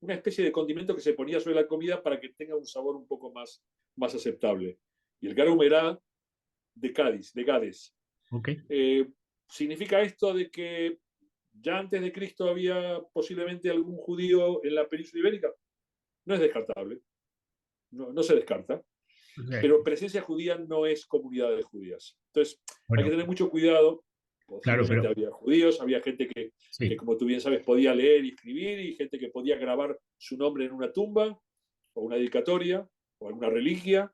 [SPEAKER 2] una especie de condimento que se ponía sobre la comida para que tenga un sabor un poco más aceptable. Y el garum era de Cádiz, de Gades.
[SPEAKER 1] Ok.
[SPEAKER 2] Eh, ¿Significa esto de que ya antes de Cristo había posiblemente algún judío en la península ibérica? No es descartable, no se descarta,
[SPEAKER 1] Ok.
[SPEAKER 2] pero presencia judía no es comunidades judías. Entonces, hay que
[SPEAKER 1] Bueno,
[SPEAKER 2] tener mucho cuidado.
[SPEAKER 1] claro,
[SPEAKER 2] Posiblemente
[SPEAKER 1] pero
[SPEAKER 2] había judíos, había gente que,
[SPEAKER 1] sí.
[SPEAKER 2] como tú bien sabes, podía leer y escribir, y gente que podía grabar su nombre en una tumba, o una dedicatoria, o en una reliquia.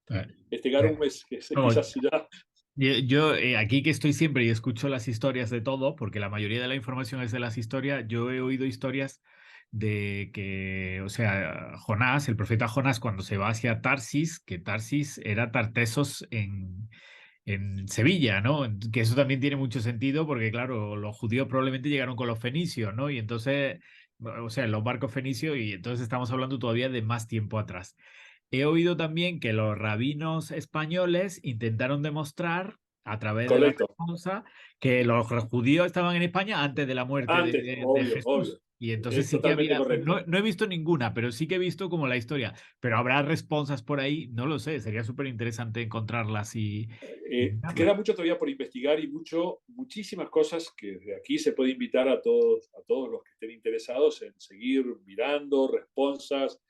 [SPEAKER 1] Eh,
[SPEAKER 2] Este
[SPEAKER 1] eh,
[SPEAKER 2] Garum es
[SPEAKER 1] no,
[SPEAKER 2] quizás ya.
[SPEAKER 1] aquí que estoy siempre y escucho las historias de todo, porque la mayoría de la información es de las historias. Yo he oído historias de que, o sea, Jonás, el profeta Jonás, cuando se va hacia Tarsis, que Tarsis era Tartesos en Sevilla, ¿no? Que eso también tiene mucho sentido porque, claro, los judíos probablemente llegaron con los fenicios, ¿no? Y entonces, o sea, los barcos fenicios, y entonces estamos hablando todavía de más tiempo atrás. He oído también que los rabinos españoles intentaron demostrar a través de la
[SPEAKER 2] Correcto.
[SPEAKER 1] respuesta que los judíos estaban en España antes de la muerte
[SPEAKER 2] Antes,
[SPEAKER 1] de
[SPEAKER 2] obvio,
[SPEAKER 1] Jesús.
[SPEAKER 2] obvio.
[SPEAKER 1] Y entonces
[SPEAKER 2] Es
[SPEAKER 1] sí que
[SPEAKER 2] totalmente
[SPEAKER 1] había,
[SPEAKER 2] correcto.
[SPEAKER 1] no he visto ninguna, pero sí que he visto como la historia. Pero habrá responsas por ahí, no lo sé, sería súper interesante encontrarlas y
[SPEAKER 2] Queda
[SPEAKER 1] mirarlas.
[SPEAKER 2] mucho todavía por investigar, y muchísimas cosas que de aquí se puede invitar a todos los que estén interesados en seguir mirando, responsas,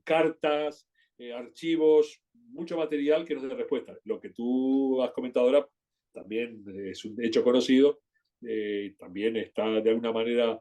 [SPEAKER 2] cartas, archivos, mucho material que nos dé respuesta. Lo que tú has comentado ahora también es un hecho conocido, también está de alguna manera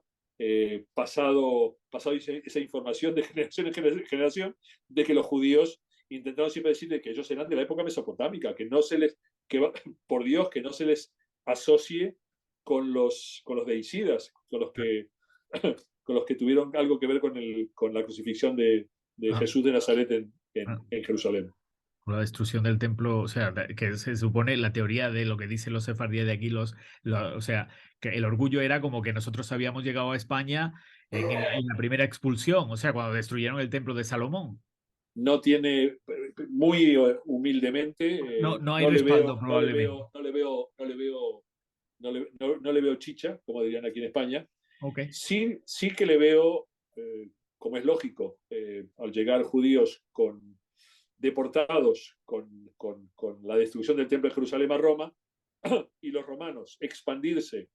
[SPEAKER 2] pasado esa información de generación en generación, de que los judíos intentaron siempre decir que ellos eran de la época mesopotámica, que no se les, que por Dios, que no se les asocie con los deicidas, con los que tuvieron algo que ver con la crucifixión de
[SPEAKER 1] Ah,
[SPEAKER 2] Jesús de Nazaret en,
[SPEAKER 1] ah,
[SPEAKER 2] en, en Jerusalén.
[SPEAKER 1] con la destrucción del templo, o sea, que se supone la teoría de lo que dicen los sefardíes de aquí, o sea, que el orgullo era como que nosotros habíamos llegado a España en la primera expulsión, o sea, cuando destruyeron el templo de Salomón.
[SPEAKER 2] No tiene, muy
[SPEAKER 1] No,
[SPEAKER 2] humildemente,
[SPEAKER 1] no hay respaldo probablemente.
[SPEAKER 2] no le veo chicha, como dirían aquí en España.
[SPEAKER 1] Ok.
[SPEAKER 2] Sí que le veo, como es lógico, al llegar judíos deportados con la destrucción del Templo de Jerusalén a Roma, y los romanos expandirse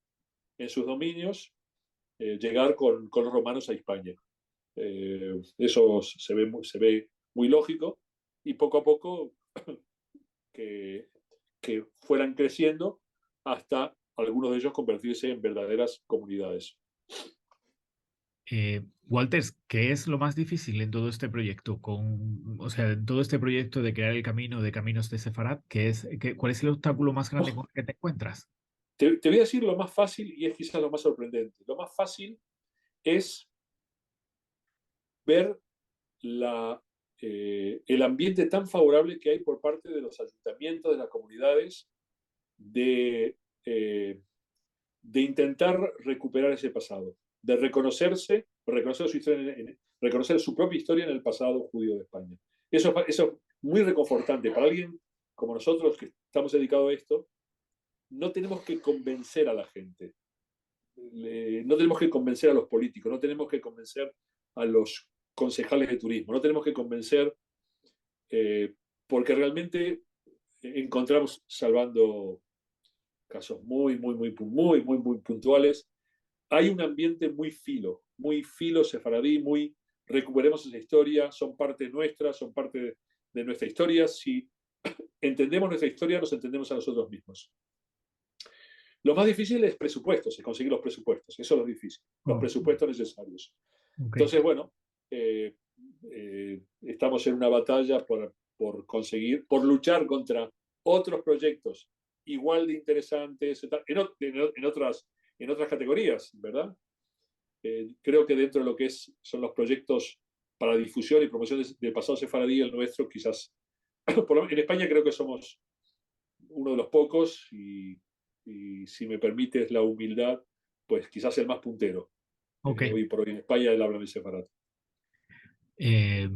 [SPEAKER 2] en sus dominios, llegar con los romanos a España. Eso se ve muy lógico, y poco a poco que, que fueran creciendo hasta algunos de ellos convertirse en verdaderas comunidades.
[SPEAKER 1] Walters, ¿qué es lo más difícil en todo este proyecto? O sea, en todo este proyecto de crear el camino de Caminos de Sefarad, ¿cuál es el obstáculo más grande con el que te encuentras?
[SPEAKER 2] Te voy a decir lo más fácil y es quizás lo más sorprendente. Lo más fácil es ver el ambiente tan favorable que hay por parte de los ayuntamientos, de las comunidades, de, eh, de intentar recuperar ese pasado, de reconocer su historia, reconocer su propia historia en el pasado judío de España. Eso es muy reconfortante para alguien como nosotros que estamos dedicados a esto. No tenemos que convencer a la gente, no tenemos que convencer a los políticos, no tenemos que convencer a los concejales de turismo, no tenemos que convencer eh, porque realmente encontramos, salvando casos muy puntuales, hay un ambiente muy filo sefaradí, muy recuperemos esa historia, son parte nuestra, son parte de nuestra historia. Si entendemos nuestra historia, nos entendemos a nosotros mismos. Lo más difícil es presupuestos, es conseguir los presupuestos. Eso es lo difícil, los
[SPEAKER 1] Oh,
[SPEAKER 2] presupuestos necesarios.
[SPEAKER 1] ok.
[SPEAKER 2] Entonces, bueno, estamos en una batalla conseguir, por luchar contra otros proyectos igual de interesantes en otras categorías, ¿verdad? Creo que dentro de lo que son los proyectos para difusión y promoción del pasado sefaradí, el nuestro quizás, en España creo que somos uno de los pocos y si me permites la humildad, pues quizás el más puntero.
[SPEAKER 1] Ok.
[SPEAKER 2] Hoy por hoy en España él habla de sefarad.
[SPEAKER 1] Eh,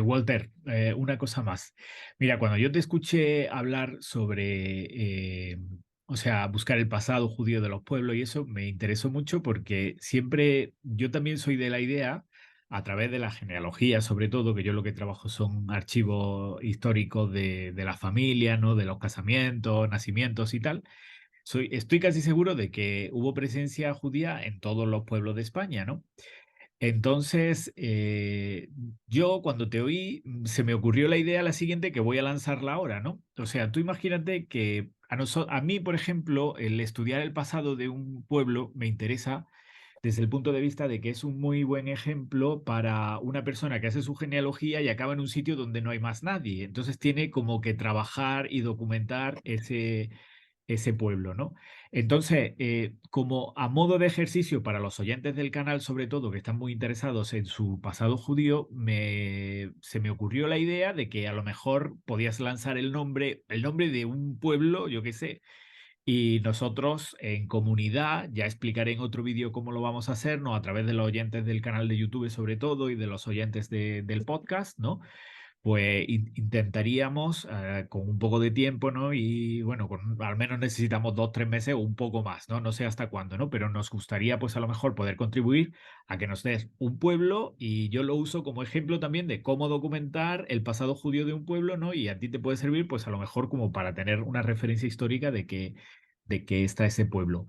[SPEAKER 1] Walter, una cosa más. Mira, cuando yo te escuché hablar sobre, o sea, buscar el pasado judío de los pueblos y eso, me interesó mucho porque siempre yo también soy de la idea, a través de la genealogía, sobre todo, que yo lo que trabajo son archivos históricos de la familia, ¿no? De los casamientos, nacimientos y tal. Estoy casi seguro de que hubo presencia judía en todos los pueblos de España, ¿no? Entonces, yo cuando te oí, se me ocurrió la idea la siguiente que voy a lanzarla ahora, ¿no? O sea, tú imagínate que a mí, por ejemplo, el estudiar el pasado de un pueblo me interesa desde el punto de vista de que es un muy buen ejemplo para una persona que hace su genealogía y acaba en un sitio donde no hay más nadie. Entonces tiene como que trabajar y documentar ese pueblo, ¿no? Entonces, como a modo de ejercicio para los oyentes del canal, sobre todo, que están muy interesados en su pasado judío, se me ocurrió la idea de que a lo mejor podías lanzar el nombre de un pueblo, yo qué sé, y nosotros en comunidad, ya explicaré en otro vídeo cómo lo vamos a hacer, ¿no? A través de los oyentes del canal de YouTube sobre todo y de los oyentes del podcast, ¿no? Pues intentaríamos con un poco de tiempo, ¿no? Y bueno, al menos necesitamos 2, 3 meses o un poco más, ¿no? No sé hasta cuándo, ¿no? Pero nos gustaría, pues a lo mejor poder contribuir a que nos des un pueblo y yo lo uso como ejemplo también de cómo documentar el pasado judío de un pueblo, ¿no? Y a ti te puede servir, pues a lo mejor como para tener una referencia histórica de que está ese pueblo.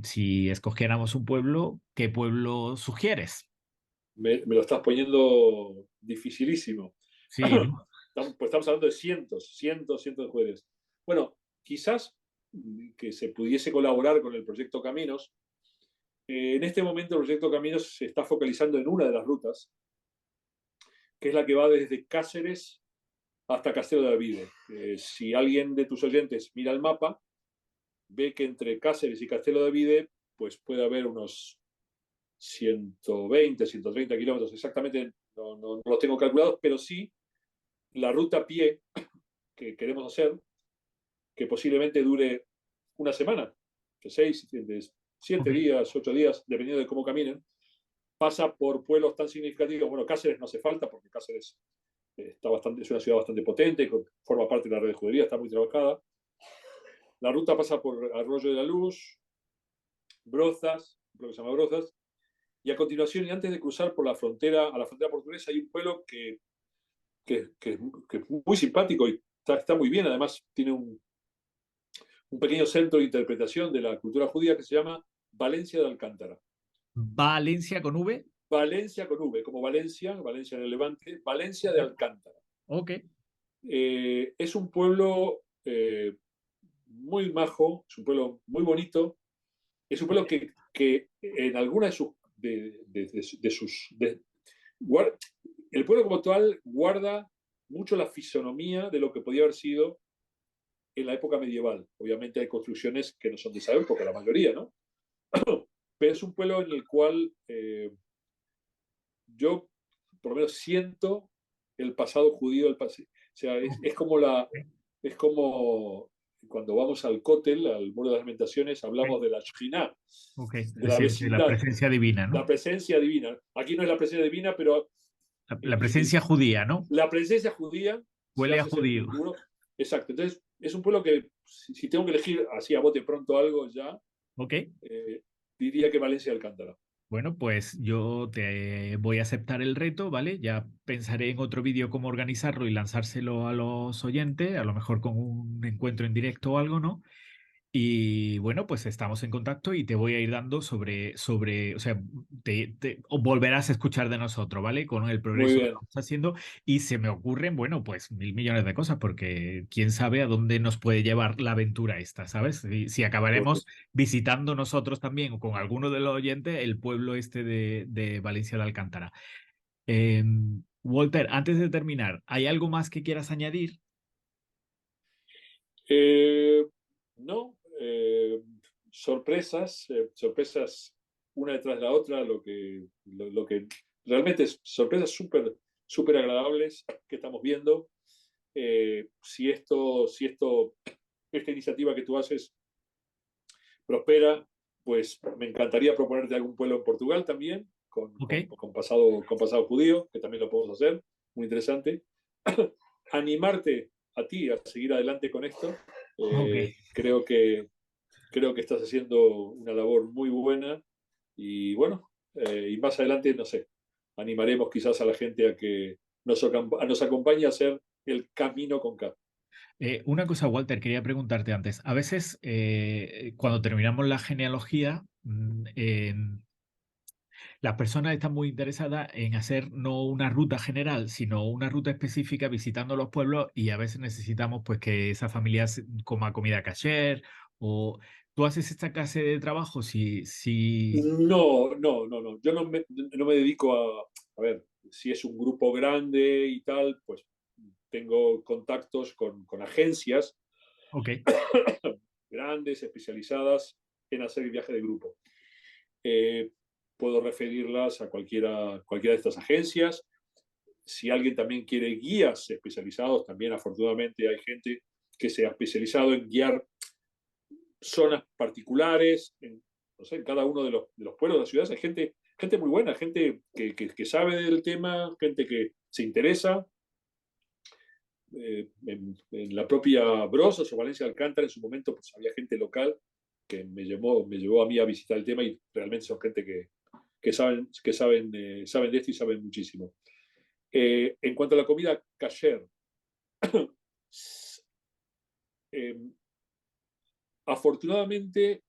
[SPEAKER 1] Si escogiéramos un pueblo, ¿qué pueblo sugieres?
[SPEAKER 2] Me lo estás poniendo dificilísimo.
[SPEAKER 1] Sí, ¿no?
[SPEAKER 2] Pues estamos hablando de cientos de jueces. Bueno, quizás que se pudiese colaborar con el proyecto Caminos. En este momento el proyecto Caminos se está focalizando en una de las rutas, que es la que va desde Cáceres hasta Castelo de Alvide. Si alguien de tus oyentes mira el mapa, ve que entre Cáceres y Castelo de Alvide pues puede haber unos 120, 130 kilómetros exactamente, no los tengo calculados, pero sí la ruta a pie que queremos hacer, que posiblemente dure una semana, de 7
[SPEAKER 1] Ok.
[SPEAKER 2] días, 8 días, dependiendo de cómo caminen, pasa por pueblos tan significativos. Bueno, Cáceres no hace falta porque Cáceres es una ciudad bastante potente, forma parte de la red de judería, está muy trabajada. La ruta pasa por Arroyo de la Luz, Brozas, un pueblo que se llama Brozas, y a continuación, y antes de cruzar por a la frontera portuguesa, hay un pueblo que es muy simpático y está muy bien. Además, tiene un pequeño centro de interpretación de la cultura judía que se llama Valencia de Alcántara.
[SPEAKER 1] Valencia con V.
[SPEAKER 2] Valencia con V, como Valencia en el Levante, Valencia de Alcántara.
[SPEAKER 1] Ok.
[SPEAKER 2] Es un pueblo muy majo, es un pueblo muy bonito, es un pueblo que en alguna el pueblo como tal guarda mucho la fisonomía de lo que podía haber sido en la época medieval. Obviamente hay construcciones que no son de esa época, la mayoría, ¿no? Pero es un pueblo en el cual yo, por lo menos, siento el pasado judío. O sea, es como cuando vamos al Kotel, al Muro de las Lamentaciones, hablamos de la Shekhinah,
[SPEAKER 1] Ok,
[SPEAKER 2] de
[SPEAKER 1] es
[SPEAKER 2] la
[SPEAKER 1] decir, de la
[SPEAKER 2] vecindad,
[SPEAKER 1] presencia divina,
[SPEAKER 2] la
[SPEAKER 1] ¿no?
[SPEAKER 2] presencia divina. Aquí no es la presencia divina, pero
[SPEAKER 1] La presencia judía, ¿no?
[SPEAKER 2] la presencia judía se
[SPEAKER 1] Huele a
[SPEAKER 2] hace
[SPEAKER 1] judío.
[SPEAKER 2] sentir. Exacto. Entonces, es un pueblo que, si tengo que elegir así a bote pronto algo ya,
[SPEAKER 1] Ok.
[SPEAKER 2] eh, diría que Valencia de Alcántara.
[SPEAKER 1] Bueno, pues yo te voy a aceptar el reto, ¿vale? Ya pensaré en otro vídeo cómo organizarlo y lanzárselo a los oyentes, a lo mejor con un encuentro en directo o algo, ¿no? Y bueno, pues estamos en contacto y te voy a ir dando o sea, o volverás a escuchar de nosotros, ¿vale? Con el
[SPEAKER 2] Muy
[SPEAKER 1] progreso que
[SPEAKER 2] bien.
[SPEAKER 1] vamos haciendo y se me ocurren, bueno, pues mil millones de cosas, porque quién sabe a dónde nos puede llevar la aventura esta, ¿sabes? Si
[SPEAKER 2] Pues,
[SPEAKER 1] acabaremos visitando nosotros también o con alguno de los oyentes el pueblo este de Valencia de Alcántara. Walter, antes de terminar, ¿hay algo más que quieras añadir?
[SPEAKER 2] Eh, no, sorpresas una detrás de la otra, lo que realmente es sorpresas súper agradables que estamos viendo. Esta iniciativa que tú haces prospera, pues me encantaría proponerte algún pueblo en Portugal también,
[SPEAKER 1] Ok,
[SPEAKER 2] con pasado judío, que también lo podemos hacer, muy interesante. Animarte a ti a seguir adelante con esto.
[SPEAKER 1] ok.
[SPEAKER 2] Creo que estás haciendo una labor muy buena y bueno, y más adelante, no sé, animaremos quizás a la gente a que nos acompañe a hacer el camino con K.
[SPEAKER 1] Una cosa, Walter, quería preguntarte antes. A veces, cuando terminamos la genealogía, las personas están muy interesadas en hacer no una ruta general, sino una ruta específica visitando los pueblos y a veces necesitamos pues que esa familia coma comida kasher o tú haces esta clase de trabajo si...
[SPEAKER 2] No. Yo no me dedico a ver, si es un grupo grande y tal, pues tengo contactos con agencias
[SPEAKER 1] Ok,
[SPEAKER 2] grandes, especializadas en hacer el viaje de grupo. Eh, Puedo referirlas a cualquiera de estas agencias. Si alguien también quiere guías especializados, también afortunadamente hay gente que se ha especializado en guiar zonas particulares, no sé, en cada uno de los pueblos de las ciudades. Hay gente muy buena, gente que sabe del tema, gente que se interesa. En la propia Brosas o Valencia de Alcántara en su momento pues había gente local que me llevó a mí a visitar el tema y realmente son gente saben de esto y saben muchísimo. En cuanto a la comida kasher, eh, afortunadamente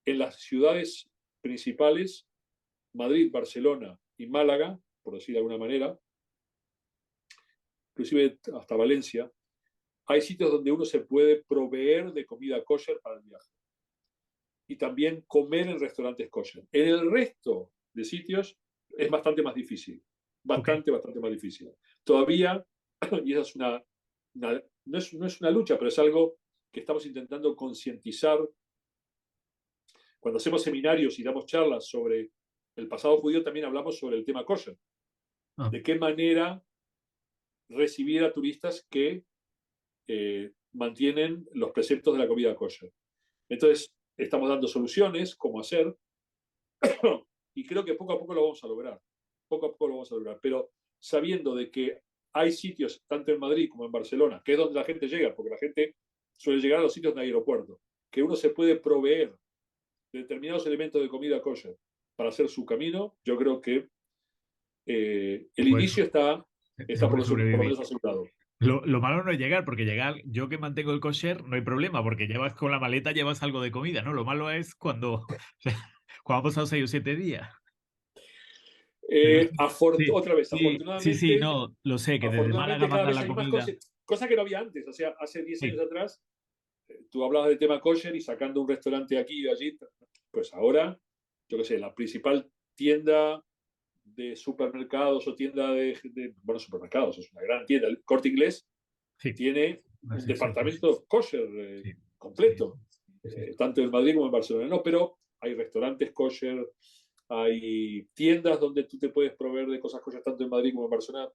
[SPEAKER 2] en las ciudades principales, Madrid, Barcelona y Málaga, por decir de alguna manera, inclusive hasta Valencia, hay sitios donde uno se puede proveer de comida kosher para el viaje y también comer en restaurantes kosher. En el resto de sitios es bastante más difícil,
[SPEAKER 1] ok.
[SPEAKER 2] bastante más difícil. Todavía, y esa es no es una lucha, pero es algo que estamos intentando concientizar cuando hacemos seminarios y damos charlas sobre el pasado judío, también hablamos sobre el tema kosher.
[SPEAKER 1] Ah,
[SPEAKER 2] De qué manera recibir a turistas que mantienen los preceptos de la comida kosher. Entonces, estamos dando soluciones, cómo hacer, y creo que poco a poco lo vamos a lograr. Poco a poco lo vamos a lograr. Pero sabiendo de que hay sitios, tanto en Madrid como en Barcelona, que es donde la gente llega, porque la gente suele llegar a los sitios de aeropuerto, que uno se puede proveer de determinados elementos de comida kosher para hacer su camino, yo creo que
[SPEAKER 1] se
[SPEAKER 2] el
[SPEAKER 1] puede,
[SPEAKER 2] inicio
[SPEAKER 1] se
[SPEAKER 2] está
[SPEAKER 1] puede
[SPEAKER 2] por lo
[SPEAKER 1] sobrevivir.
[SPEAKER 2] menos asegurado.
[SPEAKER 1] Lo malo no es llegar, porque llegar, yo que mantengo el kosher, no hay problema, porque llevas con la maleta, llevas algo de comida, ¿no? Lo malo es cuando, cuando han pasado 6 o 7 días. Pero sí,
[SPEAKER 2] Otra vez,
[SPEAKER 1] sí, no, lo sé, que desde Málaga
[SPEAKER 2] cada
[SPEAKER 1] mandan
[SPEAKER 2] vez
[SPEAKER 1] la
[SPEAKER 2] hay más
[SPEAKER 1] comida.
[SPEAKER 2] cosas, cosa que no había antes. O sea, hace 10 años
[SPEAKER 1] Sí,
[SPEAKER 2] atrás, tú hablabas del tema kosher y sacando un restaurante aquí y allí, pues ahora, yo qué sé, la principal tienda de supermercados o tienda bueno, supermercados, es una gran tienda. El Corte Inglés
[SPEAKER 1] Sí,
[SPEAKER 2] tiene un
[SPEAKER 1] sí, sí,
[SPEAKER 2] departamento kosher
[SPEAKER 1] sí,
[SPEAKER 2] completo,
[SPEAKER 1] sí.
[SPEAKER 2] tanto en Madrid como en Barcelona. No, pero hay restaurantes kosher, hay tiendas donde tú te puedes proveer de cosas kosher tanto en Madrid como en Barcelona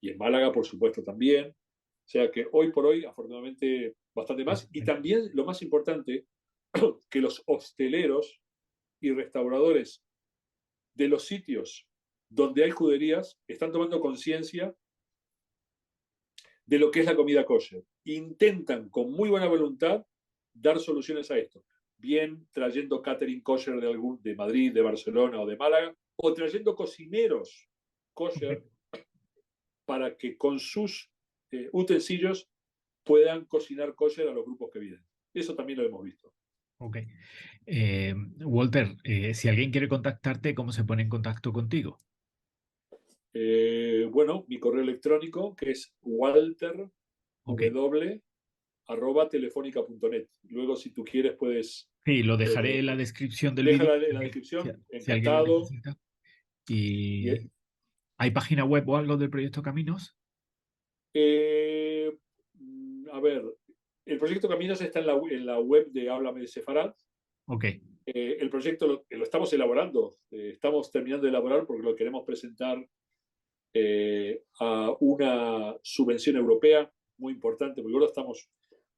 [SPEAKER 2] y en Málaga, por supuesto, también. O sea que hoy por hoy, afortunadamente, bastante más. Y también lo más importante, que los hosteleros y restauradores de los sitios donde hay juderías están tomando conciencia de lo que es la comida kosher. Intentan con muy buena voluntad dar soluciones a esto. Bien trayendo catering kosher de Madrid, de Barcelona o de Málaga, o trayendo cocineros kosher para que con sus utensilios puedan cocinar kosher a los grupos que vienen. Eso también lo hemos visto.
[SPEAKER 1] Ok. Walter, si alguien quiere contactarte, ¿cómo se pone en contacto contigo?
[SPEAKER 2] Bueno, mi correo electrónico que es
[SPEAKER 1] Ok.
[SPEAKER 2] walter@telefónica.net. Luego, si tú quieres, puedes
[SPEAKER 1] Sí, lo dejaré en
[SPEAKER 2] eh,
[SPEAKER 1] la descripción del vídeo.
[SPEAKER 2] déjala en la
[SPEAKER 1] Si,
[SPEAKER 2] descripción.
[SPEAKER 1] si alguien lo
[SPEAKER 2] Encantado.
[SPEAKER 1] necesita.
[SPEAKER 2] Y,
[SPEAKER 1] ¿Y hay página web o algo del proyecto Caminos?
[SPEAKER 2] eh, a ver, el proyecto Caminos está en la web de Háblame de Sefarad.
[SPEAKER 1] Ok.
[SPEAKER 2] El proyecto lo estamos elaborando, estamos terminando de elaborar porque lo queremos presentar a una subvención europea muy importante, porque ahora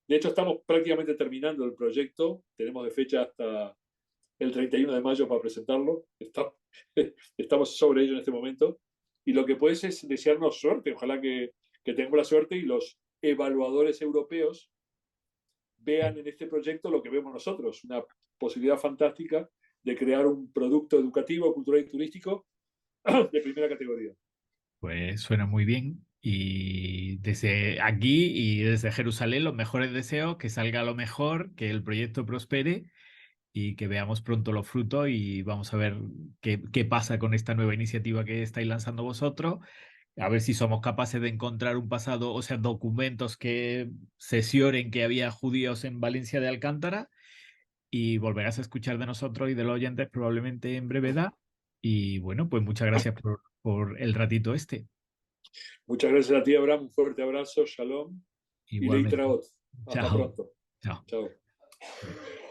[SPEAKER 2] de hecho, estamos prácticamente terminando el proyecto, tenemos de fecha hasta el 31 de mayo para presentarlo, estamos sobre ello en este momento, y lo que puedes es desearnos suerte, ojalá que tengamos la suerte y los evaluadores europeos vean en este proyecto lo que vemos nosotros, una posibilidad fantástica de crear un producto educativo, cultural y turístico de primera categoría.
[SPEAKER 1] Pues suena muy bien. Y desde aquí y desde Jerusalén, los mejores deseos, que salga lo mejor, que el proyecto prospere y que veamos pronto los frutos y vamos a ver qué pasa con esta nueva iniciativa que estáis lanzando vosotros. A ver si somos capaces de encontrar un pasado, o sea, documentos que sesionen que había judíos en Valencia de Alcántara y volverás a escuchar de nosotros y de los oyentes probablemente en brevedad. Y bueno, pues muchas gracias por el ratito este.
[SPEAKER 2] Muchas gracias a ti, Abraham. Un fuerte abrazo. Shalom. Y
[SPEAKER 1] Igualmente.
[SPEAKER 2] Leitraot. Hasta
[SPEAKER 1] Chao.
[SPEAKER 2] pronto.
[SPEAKER 1] Chao.
[SPEAKER 2] Chao.